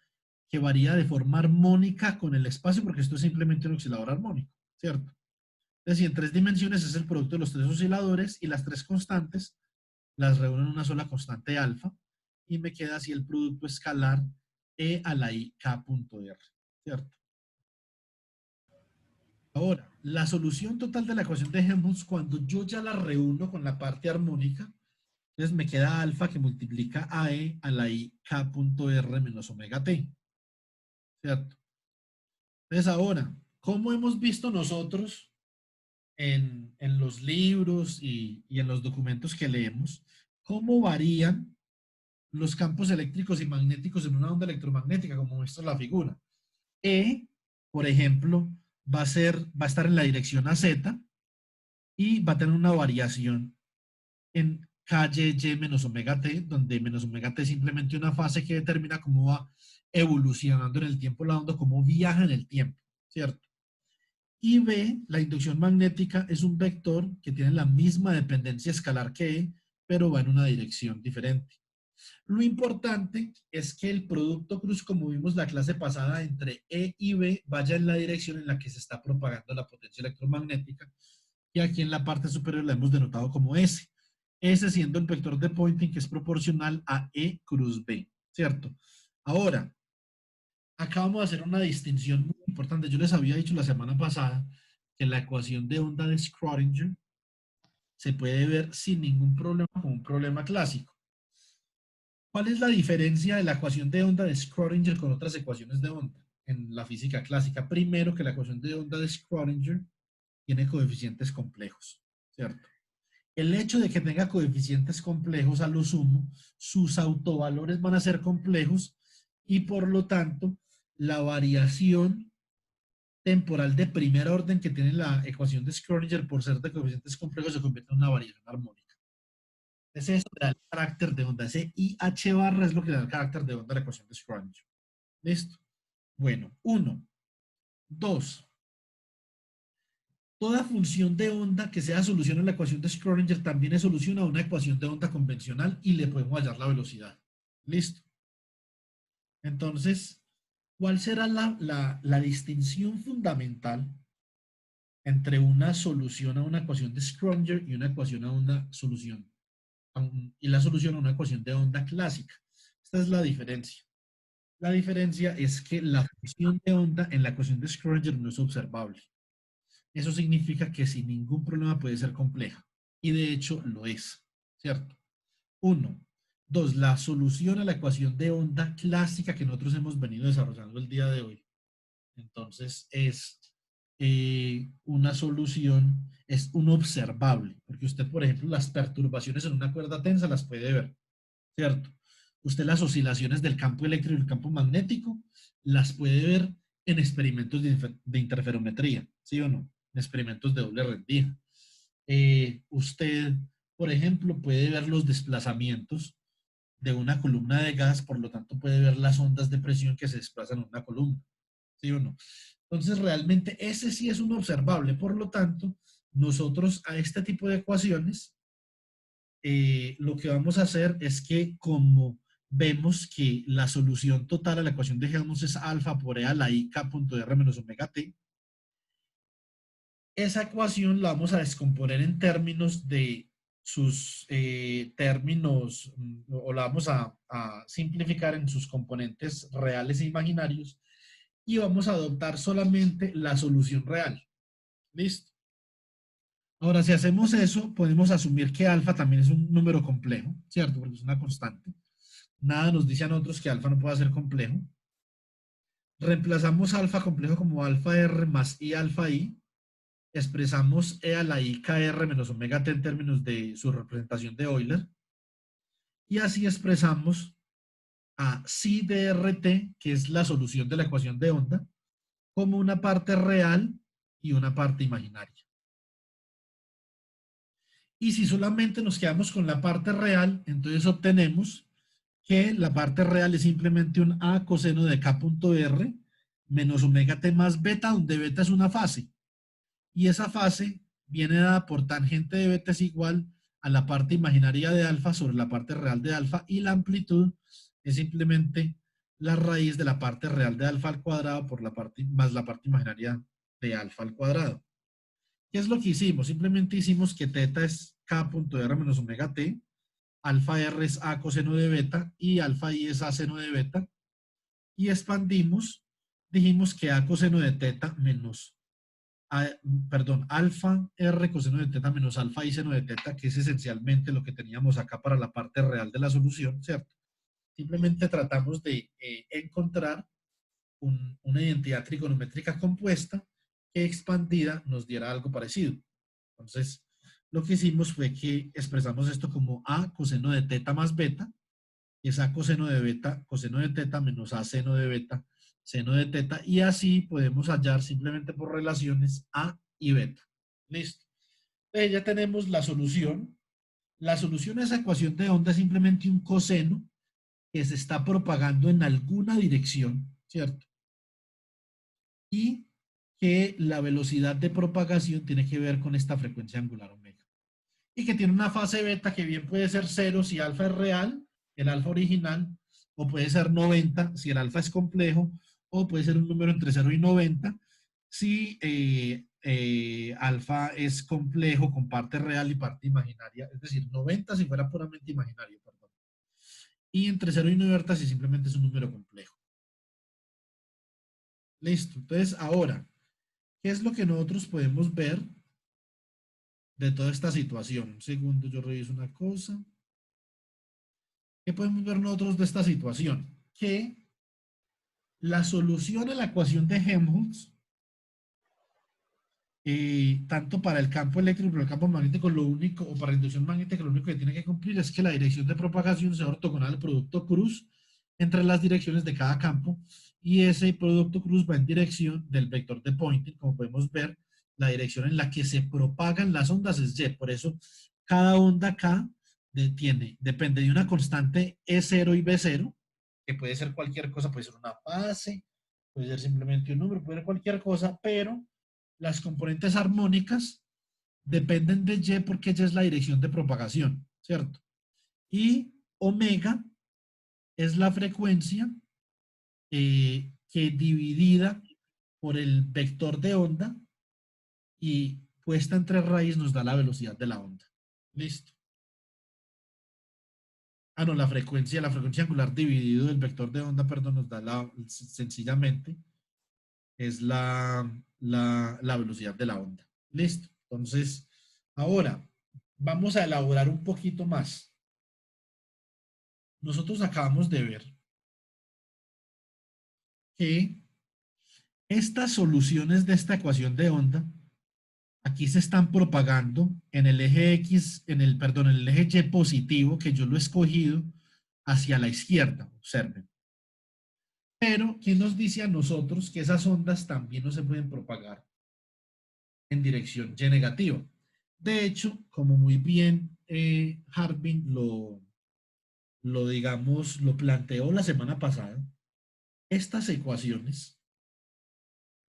que varía de forma armónica con el espacio, porque esto es simplemente un oscilador armónico, ¿cierto? Es decir, en tres dimensiones es el producto de los tres osciladores y las tres constantes las reúno en una sola constante alfa y me queda así el producto escalar E a la I K punto R, ¿cierto? Ahora, la solución total de la ecuación de Helmholtz, cuando yo ya la reúno con la parte armónica, entonces me queda alfa que multiplica a E a la I K punto R menos omega T, ¿cierto? Entonces ahora, ¿cómo hemos visto nosotros en los libros y en los documentos que leemos, cómo varían los campos eléctricos y magnéticos en una onda electromagnética, como muestra la figura? E, por ejemplo, va a estar en la dirección a Z y va a tener una variación en KY menos omega T, donde menos omega T es simplemente una fase que determina cómo va evolucionando en el tiempo la onda, cómo viaja en el tiempo, ¿cierto? Y B, la inducción magnética, es un vector que tiene la misma dependencia escalar que E, pero va en una dirección diferente. Lo importante es que el producto cruz, como vimos la clase pasada, entre E y B, vaya en la dirección en la que se está propagando la potencia electromagnética, y aquí en la parte superior la hemos denotado como S. S siendo el vector de Poynting que es proporcional a E cruz B, ¿cierto? Ahora, acá vamos a hacer una distinción muy importante. Yo les había dicho la semana pasada que la ecuación de onda de Schrödinger se puede ver sin ningún problema como un problema clásico. ¿Cuál es la diferencia de la ecuación de onda de Schrödinger con otras ecuaciones de onda en la física clásica? Primero, que la ecuación de onda de Schrödinger tiene coeficientes complejos, ¿cierto? El hecho de que tenga coeficientes complejos, a lo sumo, sus autovalores van a ser complejos y por lo tanto, la variación temporal de primer orden que tiene la ecuación de Schrödinger por ser de coeficientes complejos se convierte en una variación armónica. Entonces eso le da el carácter de onda. Ese IH barra es lo que le da el carácter de onda a la ecuación de Schrödinger. ¿Listo? Bueno, 1. 2. Toda función de onda que sea solución a la ecuación de Schrödinger también es solución a una ecuación de onda convencional y le podemos hallar la velocidad. ¿Listo? Entonces, ¿cuál será la distinción fundamental entre una solución a una ecuación de Schrödinger y una ecuación a una solución y la solución a una ecuación de onda clásica? Esta es la diferencia. La diferencia es que la función de onda en la ecuación de Schrödinger no es observable. Eso significa que sin ningún problema puede ser compleja. Y de hecho lo es, ¿cierto? 1. 2. La solución a la ecuación de onda clásica que nosotros hemos venido desarrollando el día de hoy. Entonces es una solución, es un observable, porque usted, por ejemplo, las perturbaciones en una cuerda tensa las puede ver, ¿cierto? Usted las oscilaciones del campo eléctrico y el campo magnético las puede ver en experimentos de interferometría, ¿sí o no? En experimentos de doble rendija. Usted, por ejemplo, puede ver los desplazamientos de una columna de gas, por lo tanto puede ver las ondas de presión que se desplazan en una columna, ¿sí o no? Entonces, realmente ese sí es un observable, por lo tanto, nosotros a este tipo de ecuaciones, lo que vamos a hacer es que como vemos que la solución total a la ecuación de Helmholtz es alfa por E a la I k.r menos omega t, esa ecuación la vamos a descomponer en términos de sus términos, o la vamos a simplificar en sus componentes reales e imaginarios, y vamos a adoptar solamente la solución real. ¿Listo? Ahora, si hacemos eso, podemos asumir que alfa también es un número complejo, ¿cierto? Porque es una constante. Nada nos dice a nosotros que alfa no pueda ser complejo. Reemplazamos alfa complejo como alfa r más i alfa i. Expresamos e a la i kr menos omega t en términos de su representación de Euler. Y así expresamos a psi drt, que es la solución de la ecuación de onda, como una parte real y una parte imaginaria. Y si solamente nos quedamos con la parte real, entonces obtenemos que la parte real es simplemente un A coseno de K.R menos omega t más beta, donde beta es una fase. Y esa fase viene dada por tangente de beta es igual a la parte imaginaria de alfa sobre la parte real de alfa, y la amplitud es simplemente la raíz de la parte real de alfa al cuadrado por la parte, más la parte imaginaria de alfa al cuadrado. ¿Qué es lo que hicimos? Simplemente hicimos que teta es K.R menos omega t, alfa R es A coseno de beta y alfa I es A seno de beta. Y expandimos, dijimos que A coseno de teta menos, alfa R coseno de teta menos alfa I seno de teta, que es esencialmente lo que teníamos acá para la parte real de la solución, ¿cierto? Simplemente tratamos de encontrar una identidad trigonométrica compuesta que expandida nos diera algo parecido. Entonces, lo que hicimos fue que expresamos esto como A coseno de teta más beta, y es A coseno de beta, coseno de teta menos A seno de beta, seno de teta, y así podemos hallar simplemente por relaciones A y beta. Listo. Entonces ya tenemos la solución. La solución a esa ecuación de onda es simplemente un coseno que se está propagando en alguna dirección, ¿cierto? Y que la velocidad de propagación tiene que ver con esta frecuencia angular omega. Y que tiene una fase beta que bien puede ser 0 si alfa es real, el alfa original, o puede ser 90 si el alfa es complejo, o puede ser un número entre 0 y 90 si alfa es complejo con parte real y parte imaginaria, es decir, 90 si fuera puramente imaginario, perdón. Y entre 0 y 90 si simplemente es un número complejo. Listo. Entonces, ahora, ¿qué es lo que nosotros podemos ver de toda esta situación? Un segundo, yo reviso una cosa. ¿Qué podemos ver nosotros de esta situación? Que la solución a la ecuación de Helmholtz, tanto para el campo eléctrico como el campo magnético, lo único, o para la inducción magnética, lo único que tiene que cumplir es que la dirección de propagación sea ortogonal al producto cruz entre las direcciones de cada campo, y ese producto cruz va en dirección del vector de Poynting. Como podemos ver, la dirección en la que se propagan las ondas es Y. Por eso, cada onda acá depende de una constante E0 y B0, que puede ser cualquier cosa, puede ser una fase, puede ser simplemente un número, puede ser cualquier cosa, pero las componentes armónicas dependen de Y porque Y es la dirección de propagación, ¿cierto? Y omega es la frecuencia que dividida por el vector de onda y puesta entre raíz nos da la velocidad de la onda. Listo. Ah, no, la frecuencia angular dividido del vector de onda, perdón, nos da sencillamente es la velocidad de la onda. Listo. Entonces, ahora vamos a elaborar un poquito más. Nosotros acabamos de ver que estas soluciones de esta ecuación de onda aquí se están propagando en el eje X, perdón, en el eje Y positivo, que yo lo he escogido, hacia la izquierda, observen. Pero, ¿quién nos dice a nosotros que esas ondas también no se pueden propagar en dirección Y negativa? De hecho, como muy bien Harbin lo planteó la semana pasada, estas ecuaciones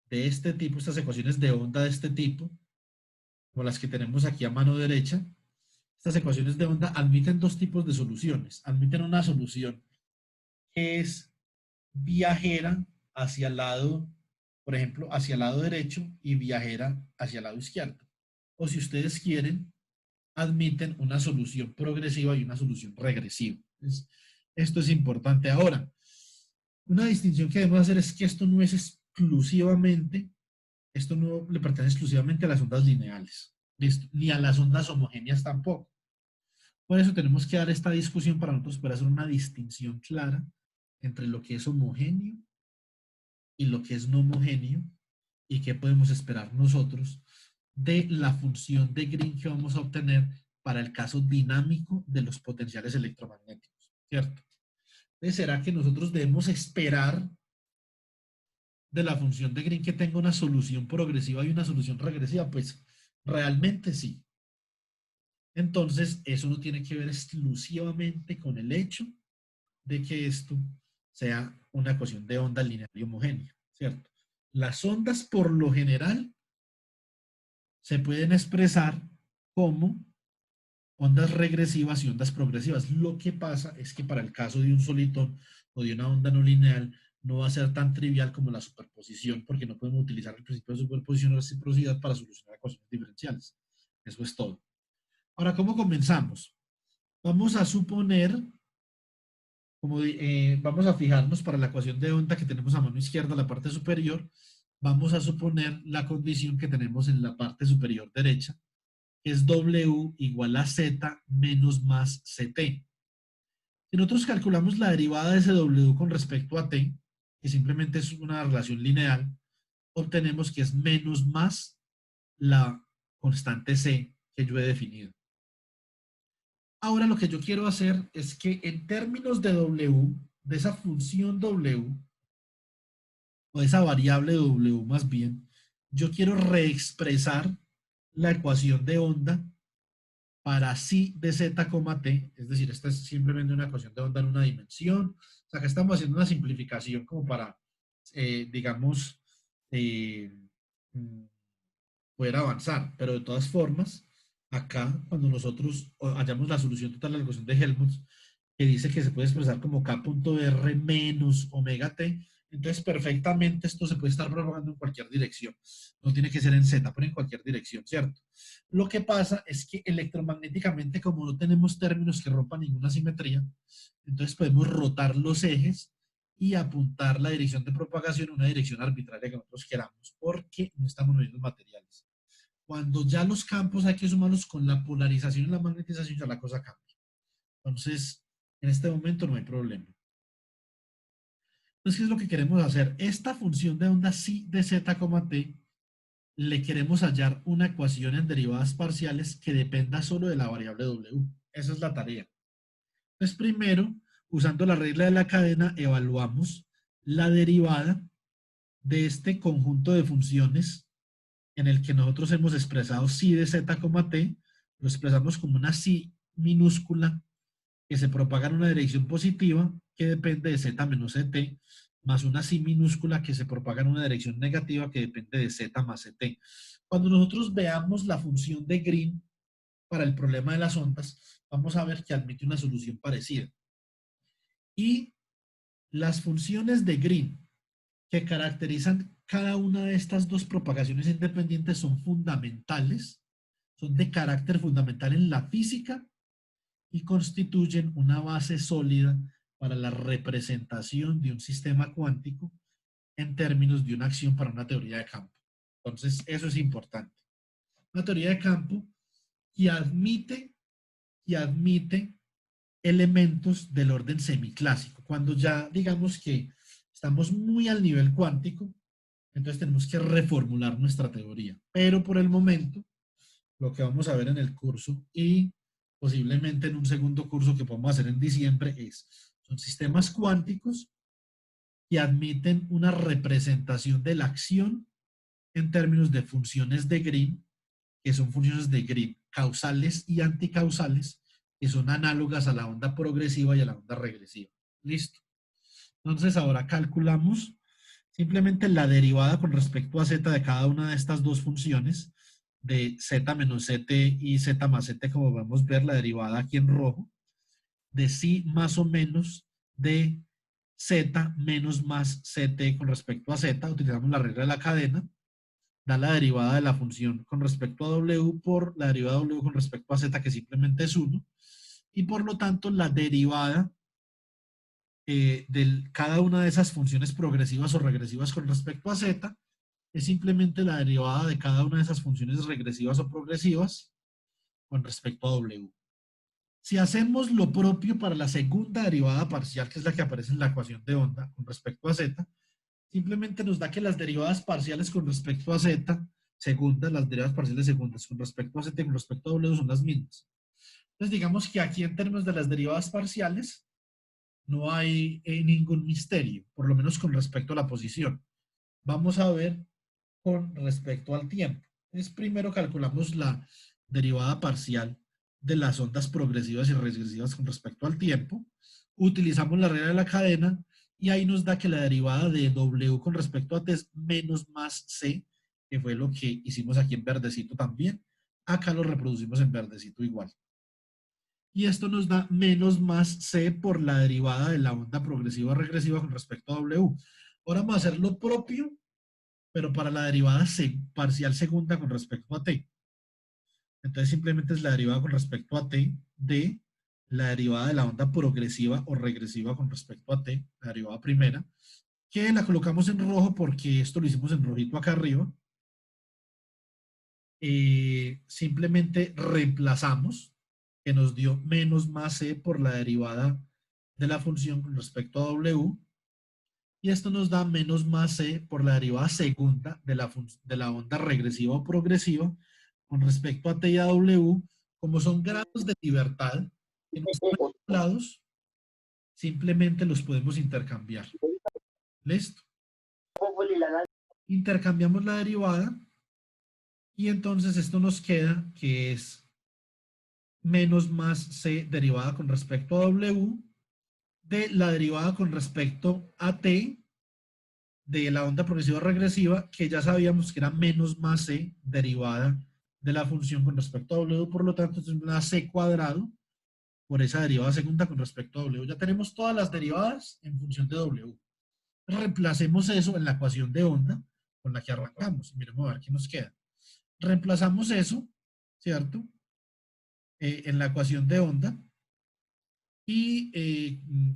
de este tipo, estas ecuaciones de onda de este tipo, como las que tenemos aquí a mano derecha, estas ecuaciones de onda admiten dos tipos de soluciones. Admiten una solución que es viajera hacia el lado, por ejemplo, hacia el lado derecho, y viajera hacia el lado izquierdo. O si ustedes quieren, admiten una solución progresiva y una solución regresiva. Esto es importante. Ahora, una distinción que debemos hacer es que esto no le pertenece exclusivamente a las ondas lineales, ni a las ondas homogéneas tampoco. Por eso tenemos que dar esta discusión para nosotros poder hacer una distinción clara entre lo que es homogéneo y lo que es no homogéneo, y qué podemos esperar nosotros de la función de Green que vamos a obtener para el caso dinámico de los potenciales electromagnéticos, ¿cierto? Entonces, ¿será que nosotros debemos esperar de la función de Green que tenga una solución progresiva y una solución regresiva? Pues realmente sí. Entonces, eso no tiene que ver exclusivamente con el hecho de que esto sea una ecuación de onda lineal y homogénea, ¿cierto? Las ondas, por lo general, se pueden expresar como ondas regresivas y ondas progresivas. Lo que pasa es que para el caso de un solitón o de una onda no lineal, no va a ser tan trivial como la superposición, porque no podemos utilizar el principio de superposición o reciprocidad para solucionar ecuaciones diferenciales. Eso es todo. Ahora, ¿cómo comenzamos? Vamos a suponer, vamos a fijarnos para la ecuación de onda que tenemos a mano izquierda, la parte superior, vamos a suponer la condición que tenemos en la parte superior derecha, que es W igual a Z menos más CT. Si nosotros calculamos la derivada de ese W con respecto a T, que simplemente es una relación lineal, obtenemos que es menos más la constante C que yo he definido. Ahora lo que yo quiero hacer es que en términos de W, de esa función W, o de esa variable W más bien, yo quiero reexpresar la ecuación de onda para psi de z, t, es decir, esta es simplemente una ecuación de onda en una dimensión. O sea, acá estamos haciendo una simplificación como para, digamos, poder avanzar, pero de todas formas, acá, cuando nosotros hallamos la solución total de la ecuación de Helmholtz, que dice que se puede expresar como k.r menos omega t, entonces perfectamente esto se puede estar propagando en cualquier dirección. No tiene que ser en z, pero en cualquier dirección, ¿cierto? Lo que pasa es que electromagnéticamente, como no tenemos términos que rompan ninguna simetría, entonces podemos rotar los ejes y apuntar la dirección de propagación a una dirección arbitraria que nosotros queramos, porque no estamos moviendo materiales. Cuando ya los campos hay que sumarlos con la polarización y la magnetización, ya la cosa cambia. Entonces, En este momento no hay problema. Entonces, ¿qué es lo que queremos hacer? Esta función de onda psi de z, t, le queremos hallar una ecuación en derivadas parciales que dependa solo de la variable w. Esa es la tarea. Entonces, primero, usando la regla de la cadena, evaluamos la derivada de este conjunto de funciones en el que nosotros hemos expresado psi de z, t, lo expresamos como una psi minúscula que se propaga en una dirección positiva que depende de z menos ct, más una psi minúscula que se propaga en una dirección negativa que depende de z más ct. Cuando nosotros veamos la función de Green para el problema de las ondas, vamos a ver que admite una solución parecida. Y las funciones de Green que caracterizan cada una de estas dos propagaciones independientes son fundamentales, son de carácter fundamental en la física y constituyen una base sólida para la representación de un sistema cuántico en términos de una acción para una teoría de campo. Entonces, eso es importante. Una teoría de campo que admite elementos del orden semiclásico. Cuando ya digamos que estamos muy al nivel cuántico, entonces tenemos que reformular nuestra teoría. Pero por el momento, lo que vamos a ver en el curso y posiblemente en un segundo curso que podemos hacer en diciembre son sistemas cuánticos que admiten una representación de la acción en términos de funciones de Green, que son funciones de Green causales y anticausales, que son análogas a la onda progresiva y a la onda regresiva. Listo. Entonces ahora calculamos simplemente la derivada con respecto a z de cada una de estas dos funciones, de z menos ct y z más ct, como vamos a ver la derivada aquí en rojo, de psi más o menos de z menos más ct con respecto a z, utilizamos la regla de la cadena, da la derivada de la función con respecto a w por la derivada de w con respecto a z, que simplemente es 1, y por lo tanto la derivada de cada una de esas funciones progresivas o regresivas con respecto a z es simplemente la derivada de cada una de esas funciones regresivas o progresivas con respecto a w. Si hacemos lo propio para la segunda derivada parcial, que es la que aparece en la ecuación de onda con respecto a z, simplemente nos da que las derivadas parciales con respecto a z, segundas, las derivadas parciales segundas con respecto a z y con respecto a w son las mismas. Entonces digamos que aquí en términos de las derivadas parciales no hay ningún misterio, por lo menos con respecto a la posición. Vamos a ver con respecto al tiempo. Entonces primero calculamos la derivada parcial de las ondas progresivas y regresivas con respecto al tiempo. Utilizamos la regla de la cadena y ahí nos da que la derivada de W con respecto a T es menos más C, que fue lo que hicimos aquí en verdecito también. Acá lo reproducimos en verdecito igual. Y esto nos da menos más C por la derivada de la onda progresiva regresiva con respecto a W. Ahora vamos a hacer lo propio, pero para la derivada parcial segunda con respecto a T. Entonces simplemente es la derivada con respecto a T de la derivada de la onda progresiva o regresiva con respecto a T, la derivada primera, que la colocamos en rojo porque esto lo hicimos en rojito acá arriba. Simplemente reemplazamos, que nos dio menos más C por la derivada de la función con respecto a W, y esto nos da menos más C por la derivada segunda de la onda regresiva o progresiva con respecto a T y a W. Como son grados de libertad que no están lados, simplemente los podemos intercambiar. ¿Listo? Intercambiamos la derivada y entonces esto nos queda que es menos más C derivada con respecto a W de la derivada con respecto a T de la onda progresiva regresiva, que ya sabíamos que era menos más C derivada de la función con respecto a W, por lo tanto es una C cuadrado por esa derivada segunda con respecto a W. Ya tenemos todas las derivadas en función de W. Reemplacemos eso en la ecuación de onda con la que arrancamos. Miremos a ver qué nos queda. Reemplazamos eso, ¿cierto? En la ecuación de onda y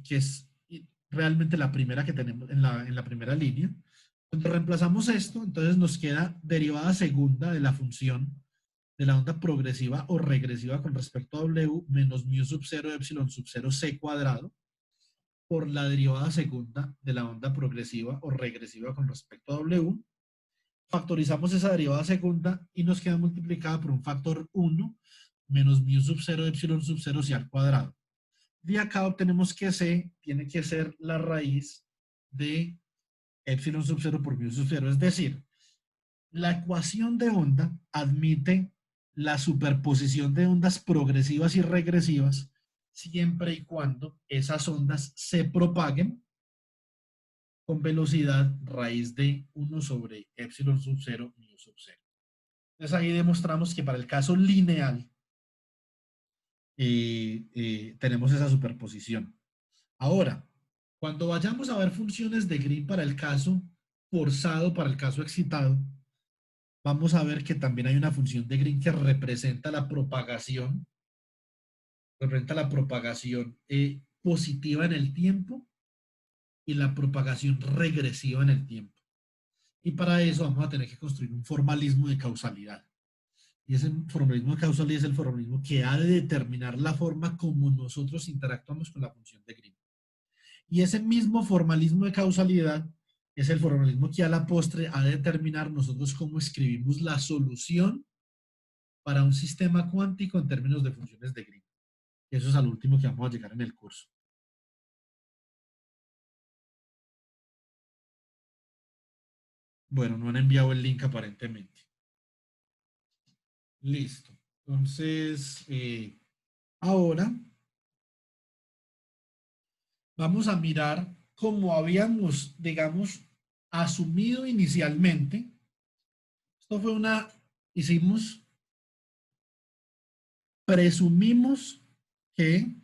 que es realmente la primera que tenemos en la primera línea. Cuando reemplazamos esto, entonces nos queda derivada segunda de la función de la onda progresiva o regresiva con respecto a W menos mu sub 0 epsilon sub 0 c cuadrado por la derivada segunda de la onda progresiva o regresiva con respecto a W. Factorizamos esa derivada segunda y nos queda multiplicada por un factor 1 menos mu sub 0 epsilon sub 0 c al cuadrado. De acá obtenemos que C tiene que ser la raíz de epsilon sub 0 por mu sub 0. Es decir, la ecuación de onda admite la superposición de ondas progresivas y regresivas siempre y cuando esas ondas se propaguen con velocidad raíz de 1 sobre epsilon sub 0 mu sub 0. Entonces ahí demostramos que para el caso lineal tenemos esa superposición. Ahora, cuando vayamos a ver funciones de Green para el caso forzado, para el caso excitado, vamos a ver que también hay una función de Green que representa la propagación positiva en el tiempo y la propagación regresiva en el tiempo. Y para eso vamos a tener que construir un formalismo de causalidad. Y ese formalismo de causalidad es el formalismo que ha de determinar la forma como nosotros interactuamos con la función de Green. Y ese mismo formalismo de causalidad es el formalismo que a la postre ha de determinar nosotros cómo escribimos la solución para un sistema cuántico en términos de funciones de Green. Eso es al último que vamos a llegar en el curso. Bueno, no han enviado el link aparentemente. Listo. Entonces, ahora vamos a mirar cómo habíamos, digamos, asumido inicialmente. Esto fue presumimos que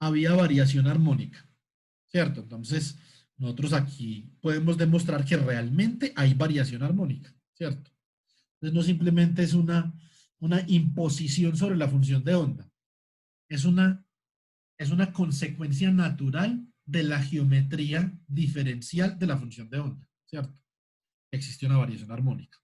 había variación armónica, ¿cierto? Entonces, nosotros aquí podemos demostrar que realmente hay variación armónica, ¿cierto? Entonces, no simplemente es una imposición sobre la función de onda, es una consecuencia natural de la geometría diferencial de la función de onda, ¿cierto? Existe una variación armónica.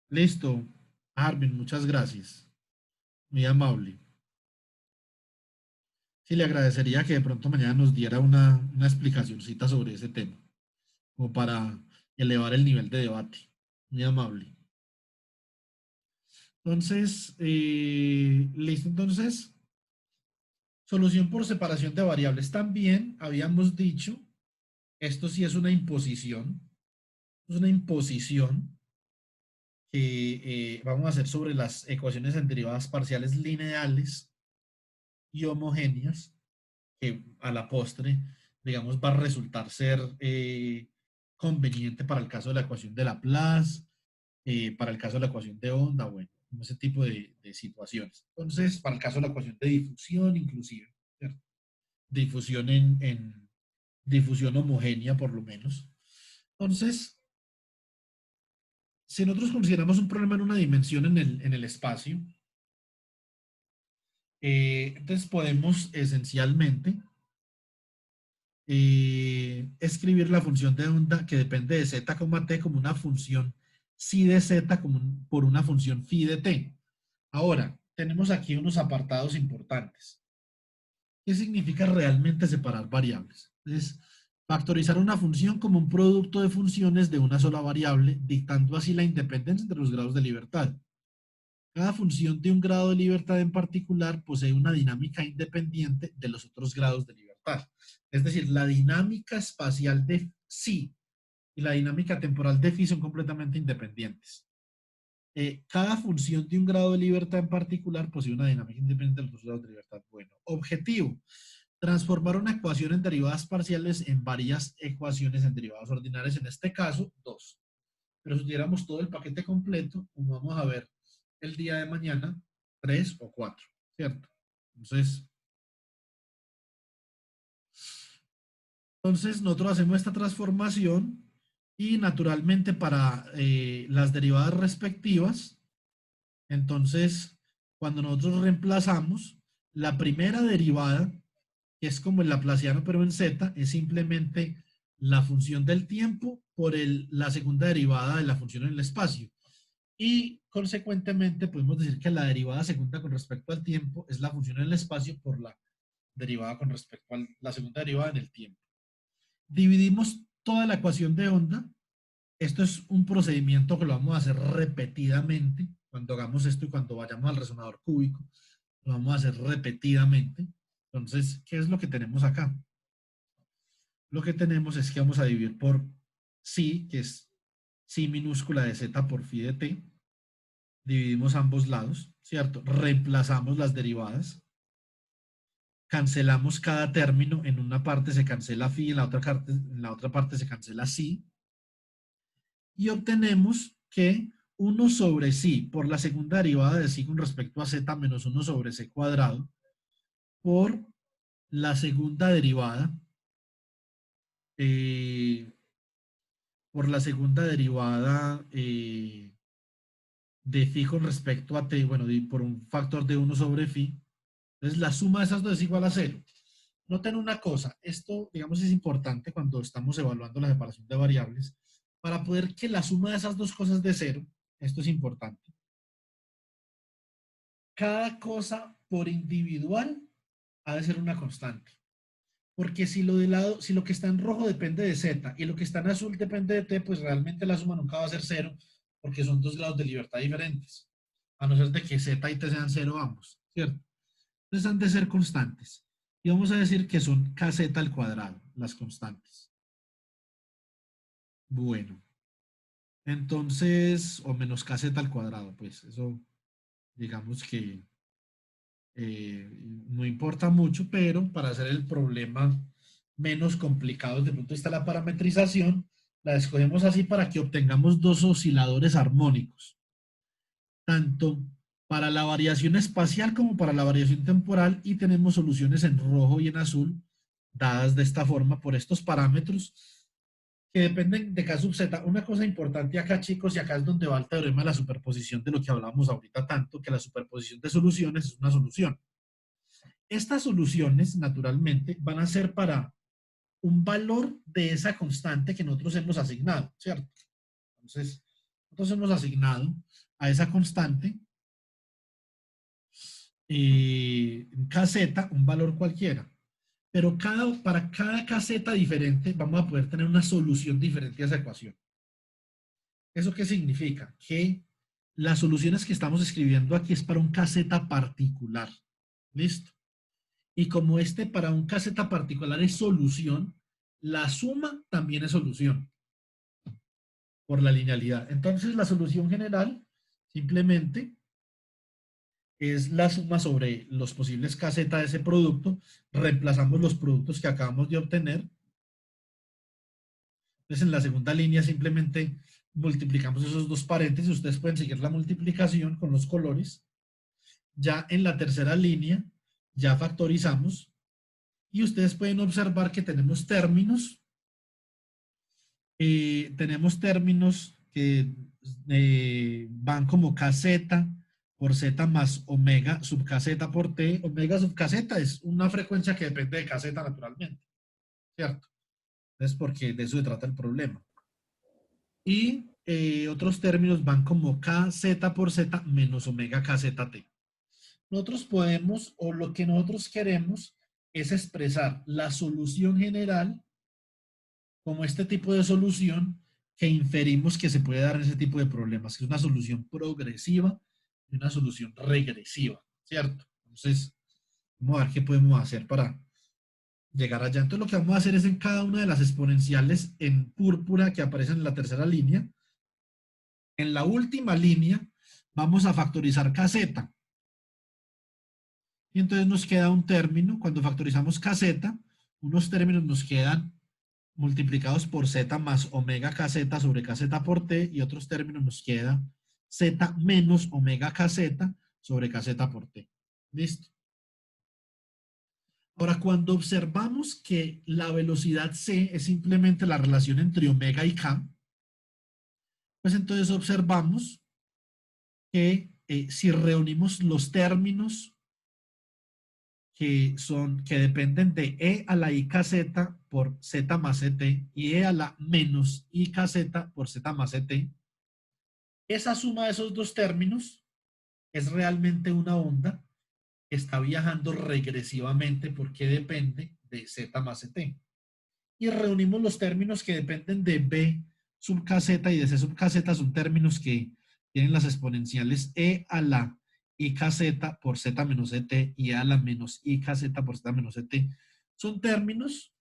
Listo. Arvin, muchas gracias. Muy amable. Sí, le agradecería que de pronto mañana nos diera una explicacióncita sobre ese tema, como para elevar el nivel de debate. Muy amable. Entonces, listo. Entonces, solución por separación de variables. También habíamos dicho, esto sí es una imposición. Es una imposición que vamos a hacer sobre las ecuaciones en derivadas parciales lineales y homogéneas, que a la postre, digamos, va a resultar ser conveniente para el caso de la ecuación de Laplace, para el caso de la ecuación de onda, bueno, ese tipo de situaciones. Entonces, para el caso de la ecuación de difusión, inclusive, ¿cierto? Difusión en difusión homogénea, por lo menos. Entonces, si nosotros consideramos un problema en una dimensión en el espacio, entonces podemos esencialmente escribir la función de onda que depende de z, t como una función psi de z por una función phi de t. Ahora, tenemos aquí unos apartados importantes. ¿Qué significa realmente separar variables? Es factorizar una función como un producto de funciones de una sola variable, dictando así la independencia entre los grados de libertad. Cada función de un grado de libertad en particular posee una dinámica independiente de los otros grados de libertad. Es decir, la dinámica espacial de psi y la dinámica temporal de phi son completamente independientes. Cada función de un grado de libertad en particular posee una dinámica independiente de los otros grados de libertad. Bueno, objetivo. Transformar una ecuación en derivadas parciales en varias ecuaciones en derivadas ordinarias, en este caso, 2. Pero si tuviéramos todo el paquete completo, como vamos a ver el día de mañana, 3 o 4, ¿cierto? Entonces nosotros hacemos esta transformación y naturalmente para las derivadas respectivas, entonces cuando nosotros reemplazamos la primera derivada, que es como el laplaciano pero en z, es simplemente la función del tiempo por la segunda derivada de la función en el espacio. Y consecuentemente podemos decir que la derivada segunda con respecto al tiempo es la función en el espacio por la derivada con respecto a la segunda derivada en el tiempo. Dividimos toda la ecuación de onda. Esto es un procedimiento que lo vamos a hacer repetidamente. Cuando hagamos esto y cuando vayamos al resonador cúbico, lo vamos a hacer repetidamente. Entonces, ¿qué es lo que tenemos acá? Lo que tenemos es que vamos a dividir por psi, que es psi minúscula de z por phi de t. Dividimos ambos lados, ¿cierto? Reemplazamos las derivadas. Cancelamos cada término. En una parte se cancela phi, en la otra parte se cancela psi. Y obtenemos que 1 sobre psi por la segunda derivada de psi con respecto a z menos 1 sobre c cuadrado por la segunda derivada de phi con respecto a t, bueno, por un factor de 1 sobre phi. Entonces la suma de esas dos es igual a 0. Noten una cosa, esto digamos es importante cuando estamos evaluando la separación de variables. Para poder que la suma de esas dos cosas de 0, esto es importante. Cada cosa por individual ha de ser una constante. Porque si lo que está en rojo depende de z y lo que está en azul depende de t, pues realmente la suma nunca va a ser 0, porque son dos grados de libertad diferentes. A no ser de que z y t sean 0 ambos, ¿cierto? Entonces han de ser constantes. Y vamos a decir que son kz al cuadrado, las constantes. Bueno. Entonces, o menos kz al cuadrado, pues eso, digamos que no importa mucho, pero para hacer el problema menos complicado desde el punto de vista de la parametrización, la escogemos así para que obtengamos dos osciladores armónicos, tanto para la variación espacial como para la variación temporal, y tenemos soluciones en rojo y en azul dadas de esta forma por estos parámetros que dependen de K sub Z. Una cosa importante acá, chicos, y acá es donde va el teorema de la superposición de lo que hablamos ahorita tanto, que la superposición de soluciones es una solución. Estas soluciones, naturalmente, van a ser para un valor de esa constante que nosotros hemos asignado, ¿cierto? Entonces, nosotros hemos asignado a esa constante kz un valor cualquiera. Pero para cada kz diferente vamos a poder tener una solución diferente a esa ecuación. ¿Eso qué significa? Que las soluciones que estamos escribiendo aquí es para un kz particular. ¿Listo? Y como para un kz particular es solución, la suma también es solución por la linealidad. Entonces la solución general simplemente es la suma sobre los posibles kz de ese producto. Reemplazamos los productos que acabamos de obtener. Entonces en la segunda línea simplemente multiplicamos esos dos paréntesis. Ustedes pueden seguir la multiplicación con los colores. Ya en la tercera línea ya factorizamos. Y ustedes pueden observar que tenemos términos. Tenemos términos que van como kz por z más omega sub kz por t. Omega sub kz es una frecuencia que depende de kz naturalmente, ¿cierto? Entonces, porque de eso se trata el problema. Y otros términos van como kz por z menos omega kzt. Nosotros podemos, o lo que nosotros queremos, es expresar la solución general como este tipo de solución que inferimos que se puede dar en ese tipo de problemas, que es una solución progresiva y una solución regresiva, ¿cierto? Entonces, vamos a ver qué podemos hacer para llegar allá. Entonces, lo que vamos a hacer es en cada una de las exponenciales en púrpura que aparecen en la tercera línea. En la última línea vamos a factorizar kz. Y entonces nos queda un término, cuando factorizamos kz, unos términos nos quedan multiplicados por z más omega kz sobre kz por t, y otros términos nos queda z menos omega kz sobre kz por t. ¿Listo? Ahora, cuando observamos que la velocidad c es simplemente la relación entre omega y k, pues entonces observamos que si reunimos los términos que dependen de E a la IKZ por Z más CT y E a la menos IKZ por Z más CT, esa suma de esos dos términos es realmente una onda que está viajando regresivamente porque depende de Z más CT. Y reunimos los términos que dependen de B sub kz y de C sub kz, son términos que tienen las exponenciales E a la IKZ por Z menos CT y E a la menos IKZ por Z menos CT. Son términos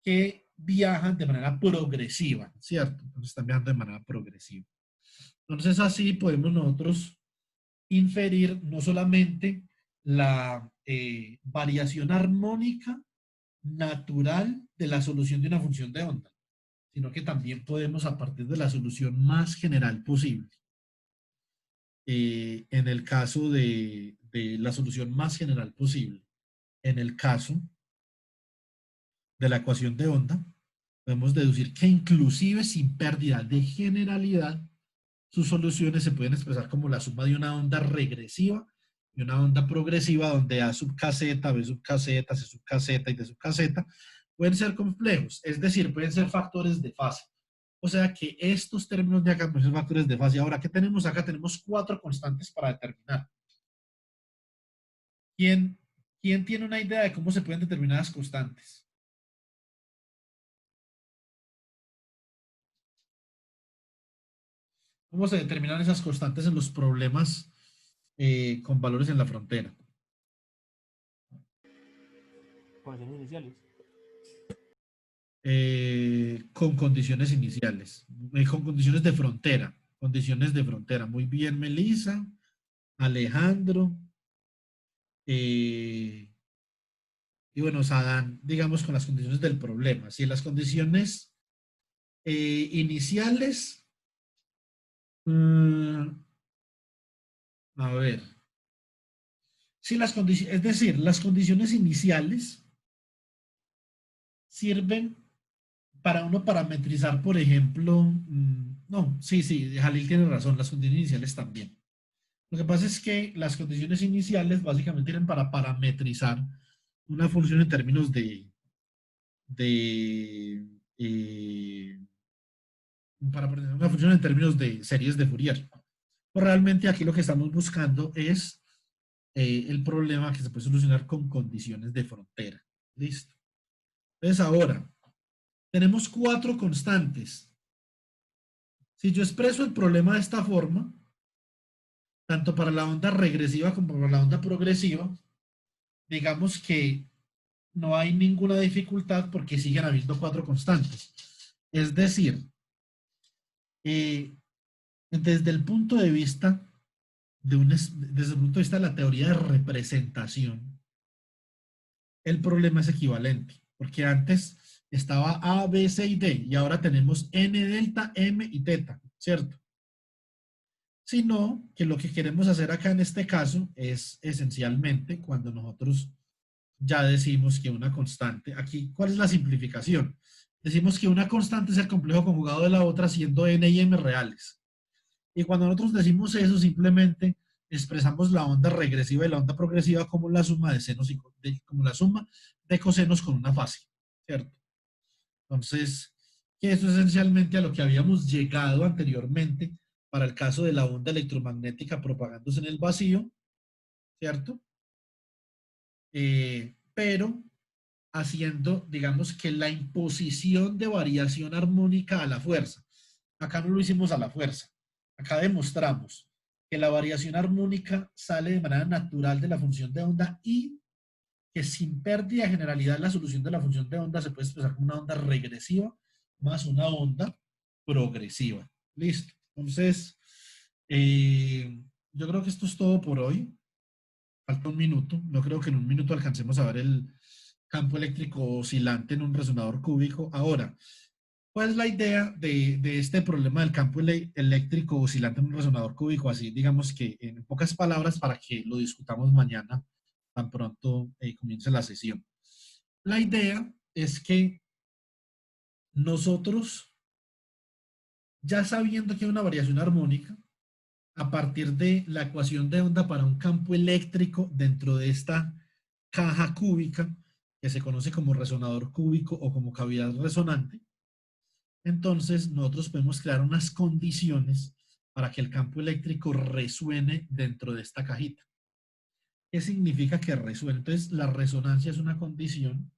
que viajan de manera progresiva, ¿cierto? Entonces están viajando de manera progresiva. Entonces así podemos nosotros inferir no solamente la variación armónica natural de la solución de una función de onda, sino que también podemos, a partir de la solución más general posible, en el caso de la solución más general posible, en el caso de la ecuación de onda, podemos deducir que inclusive sin pérdida de generalidad, sus soluciones se pueden expresar como la suma de una onda regresiva y una onda progresiva donde A sub kz, B sub kz, C sub kz y D sub kz pueden ser complejos, es decir, pueden ser factores de fase. O sea que estos términos de acá pueden ser factores de fase. Ahora, ¿qué tenemos acá? Tenemos 4 constantes para determinar. ¿Quién tiene una idea de cómo se pueden determinar las constantes? ¿Cómo se determinan esas constantes en los problemas con valores en la frontera? Condiciones iniciales. Con condiciones iniciales, con condiciones de frontera. Condiciones de frontera. Muy bien, Melissa, Alejandro. Y bueno, Sadán, digamos, con las condiciones del problema. Si las condiciones iniciales, a ver, si las condiciones, es decir, las condiciones iniciales sirven para uno parametrizar, por ejemplo, no, sí, Jalil tiene razón, las condiciones iniciales también. Lo que pasa es que las condiciones iniciales básicamente sirven para parametrizar una función en términos eh, para parametrizar una función en términos de series de Fourier. Pero realmente aquí lo que estamos buscando es el problema que se puede solucionar con condiciones de frontera. Listo. Entonces ahora, tenemos 4 constantes. Si yo expreso el problema de esta forma, tanto para la onda regresiva como para la onda progresiva, digamos que no hay ninguna dificultad porque siguen habiendo 4 constantes. Es decir, desde el punto de vista desde el punto de vista de la teoría de representación, el problema es equivalente, porque antes estaba A, B, C y D, y ahora tenemos N, delta, M y teta, ¿cierto? Sino que lo que queremos hacer acá en este caso es esencialmente cuando nosotros ya decimos que una constante, aquí, ¿cuál es la simplificación? Decimos que una constante es el complejo conjugado de la otra siendo N y M reales. Y cuando nosotros decimos eso, simplemente expresamos la onda regresiva y la onda progresiva como la suma de senos y como la suma de cosenos con una fase, ¿cierto? Entonces, que eso es esencialmente a lo que habíamos llegado anteriormente para el caso de la onda electromagnética propagándose en el vacío, ¿cierto? Pero haciendo, digamos, que la imposición de variación armónica a la fuerza. Acá no lo hicimos a la fuerza. Acá demostramos que la variación armónica sale de manera natural de la función de onda y que sin pérdida de generalidad la solución de la función de onda se puede expresar como una onda regresiva más una onda progresiva. Listo. Entonces, yo creo que esto es todo por hoy. Falta un minuto. No creo que en un minuto alcancemos a ver el campo eléctrico oscilante en un resonador cúbico. Ahora, ¿cuál es la idea de este problema del campo eléctrico oscilante en un resonador cúbico? Así, digamos que en pocas palabras, para que lo discutamos mañana, tan pronto comience la sesión. La idea es que nosotros, ya sabiendo que hay una variación armónica, a partir de la ecuación de onda para un campo eléctrico dentro de esta caja cúbica, que se conoce como resonador cúbico o como cavidad resonante, entonces nosotros podemos crear unas condiciones para que el campo eléctrico resuene dentro de esta cajita. ¿Qué significa que resuene? Entonces, la resonancia es una condición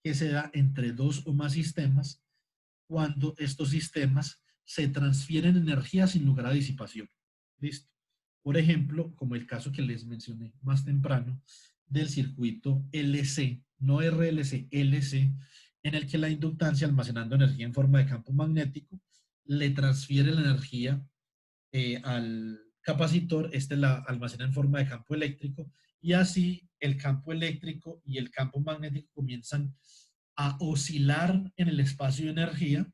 que se da entre dos o más sistemas cuando estos sistemas se transfieren energía sin lugar a disipación. ¿Listo? Por ejemplo, como el caso que les mencioné más temprano del circuito LC, no RLC, LC, en el que la inductancia, almacenando energía en forma de campo magnético, le transfiere la energía al capacitor, este la almacena en forma de campo eléctrico, y así el campo eléctrico y el campo magnético comienzan a oscilar en el espacio de energía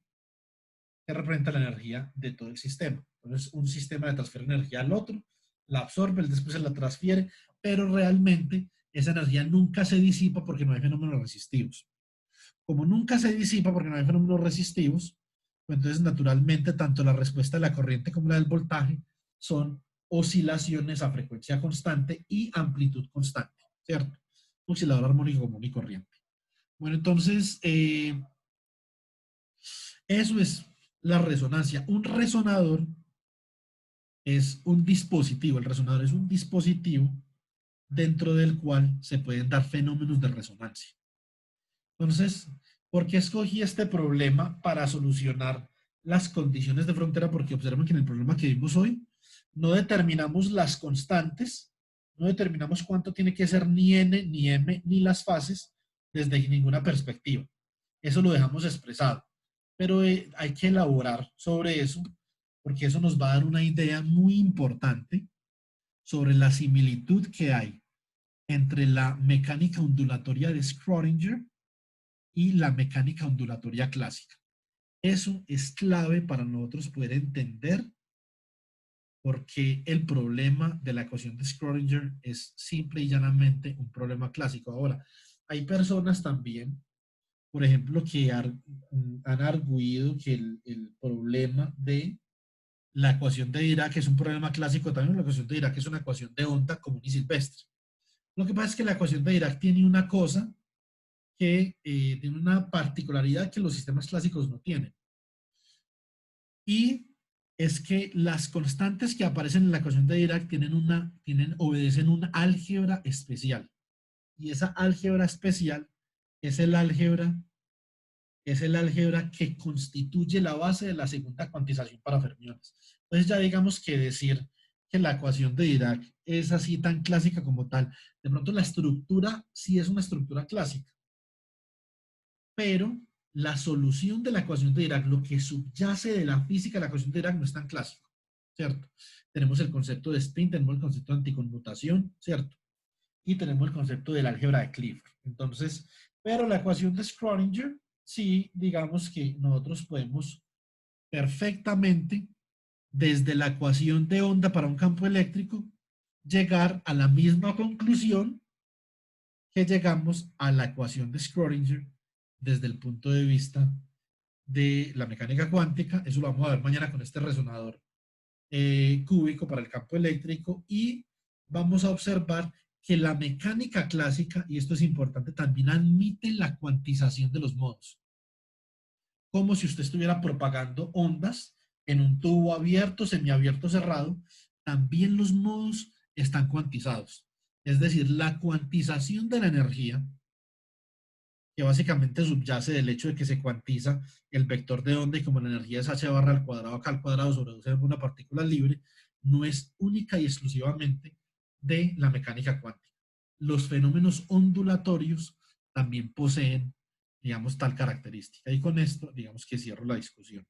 que representa la energía de todo el sistema. Entonces, un sistema le transfiere energía al otro, la absorbe, después se la transfiere, pero realmente esa energía nunca se disipa porque no hay fenómenos resistivos. Como nunca se disipa porque no hay fenómenos resistivos, pues entonces naturalmente tanto la respuesta de la corriente como la del voltaje son oscilaciones a frecuencia constante y amplitud constante, ¿cierto? Oscilador armónico común y corriente. Bueno, entonces, eso es la resonancia. Un resonador es un dispositivo, el resonador es un dispositivo dentro del cual se pueden dar fenómenos de resonancia. Entonces, ¿por qué escogí este problema para solucionar las condiciones de frontera? Porque observen que en el problema que vimos hoy no determinamos las constantes, no determinamos cuánto tiene que ser ni n, ni m, ni las fases desde ninguna perspectiva. Eso lo dejamos expresado. Pero hay que elaborar sobre eso porque eso nos va a dar una idea muy importante sobre la similitud que hay entre la mecánica ondulatoria de Schrödinger y la mecánica ondulatoria clásica. Eso es clave para nosotros poder entender por qué el problema de la ecuación de Schrödinger es simple y llanamente un problema clásico. Ahora, hay personas también, por ejemplo, que han arguido que el problema de la ecuación de Dirac es un problema clásico también. La ecuación de Dirac es una ecuación de onda común y silvestre. Lo que pasa es que la ecuación de Dirac tiene una cosa que tiene una particularidad que los sistemas clásicos no tienen. Y es que las constantes que aparecen en la ecuación de Dirac obedecen una álgebra especial. Y esa álgebra especial es el álgebra que constituye la base de la segunda cuantización para fermiones. Entonces ya digamos que decir que la ecuación de Dirac es así tan clásica como tal, de pronto la estructura sí es una estructura clásica, pero la solución de la ecuación de Dirac, lo que subyace de la física de la ecuación de Dirac no es tan clásico, ¿cierto? Tenemos el concepto de spin, tenemos el concepto de anticonmutación, ¿cierto? Y tenemos el concepto del álgebra de Clifford. Entonces, pero la ecuación de Schrödinger, sí, digamos que nosotros podemos perfectamente, desde la ecuación de onda para un campo eléctrico, llegar a la misma conclusión que llegamos a la ecuación de Schrödinger desde el punto de vista de la mecánica cuántica. Eso lo vamos a ver mañana con este resonador cúbico para el campo eléctrico, y vamos a observar que la mecánica clásica, y esto es importante, también admite la cuantización de los modos. Como si usted estuviera propagando ondas en un tubo abierto, semiabierto, cerrado, también los modos están cuantizados. Es decir, la cuantización de la energía, que básicamente subyace del hecho de que se cuantiza el vector de onda, y como la energía es h barra al cuadrado k al cuadrado sobre una partícula libre, no es única y exclusivamente de la mecánica cuántica. Los fenómenos ondulatorios también poseen, digamos, tal característica. Y con esto, digamos que cierro la discusión.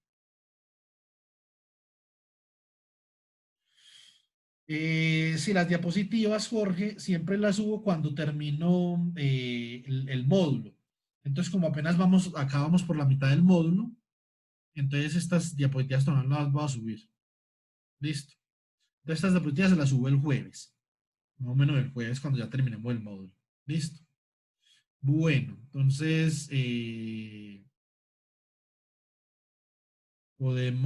Si las diapositivas, Jorge, siempre las subo cuando termino el módulo. Entonces, como apenas acabamos por la mitad del módulo, entonces estas diapositivas también las voy a subir. Listo. Entonces, estas diapositivas se las subo el jueves. Más o menos el jueves cuando ya terminemos el módulo. Listo. Bueno, entonces podemos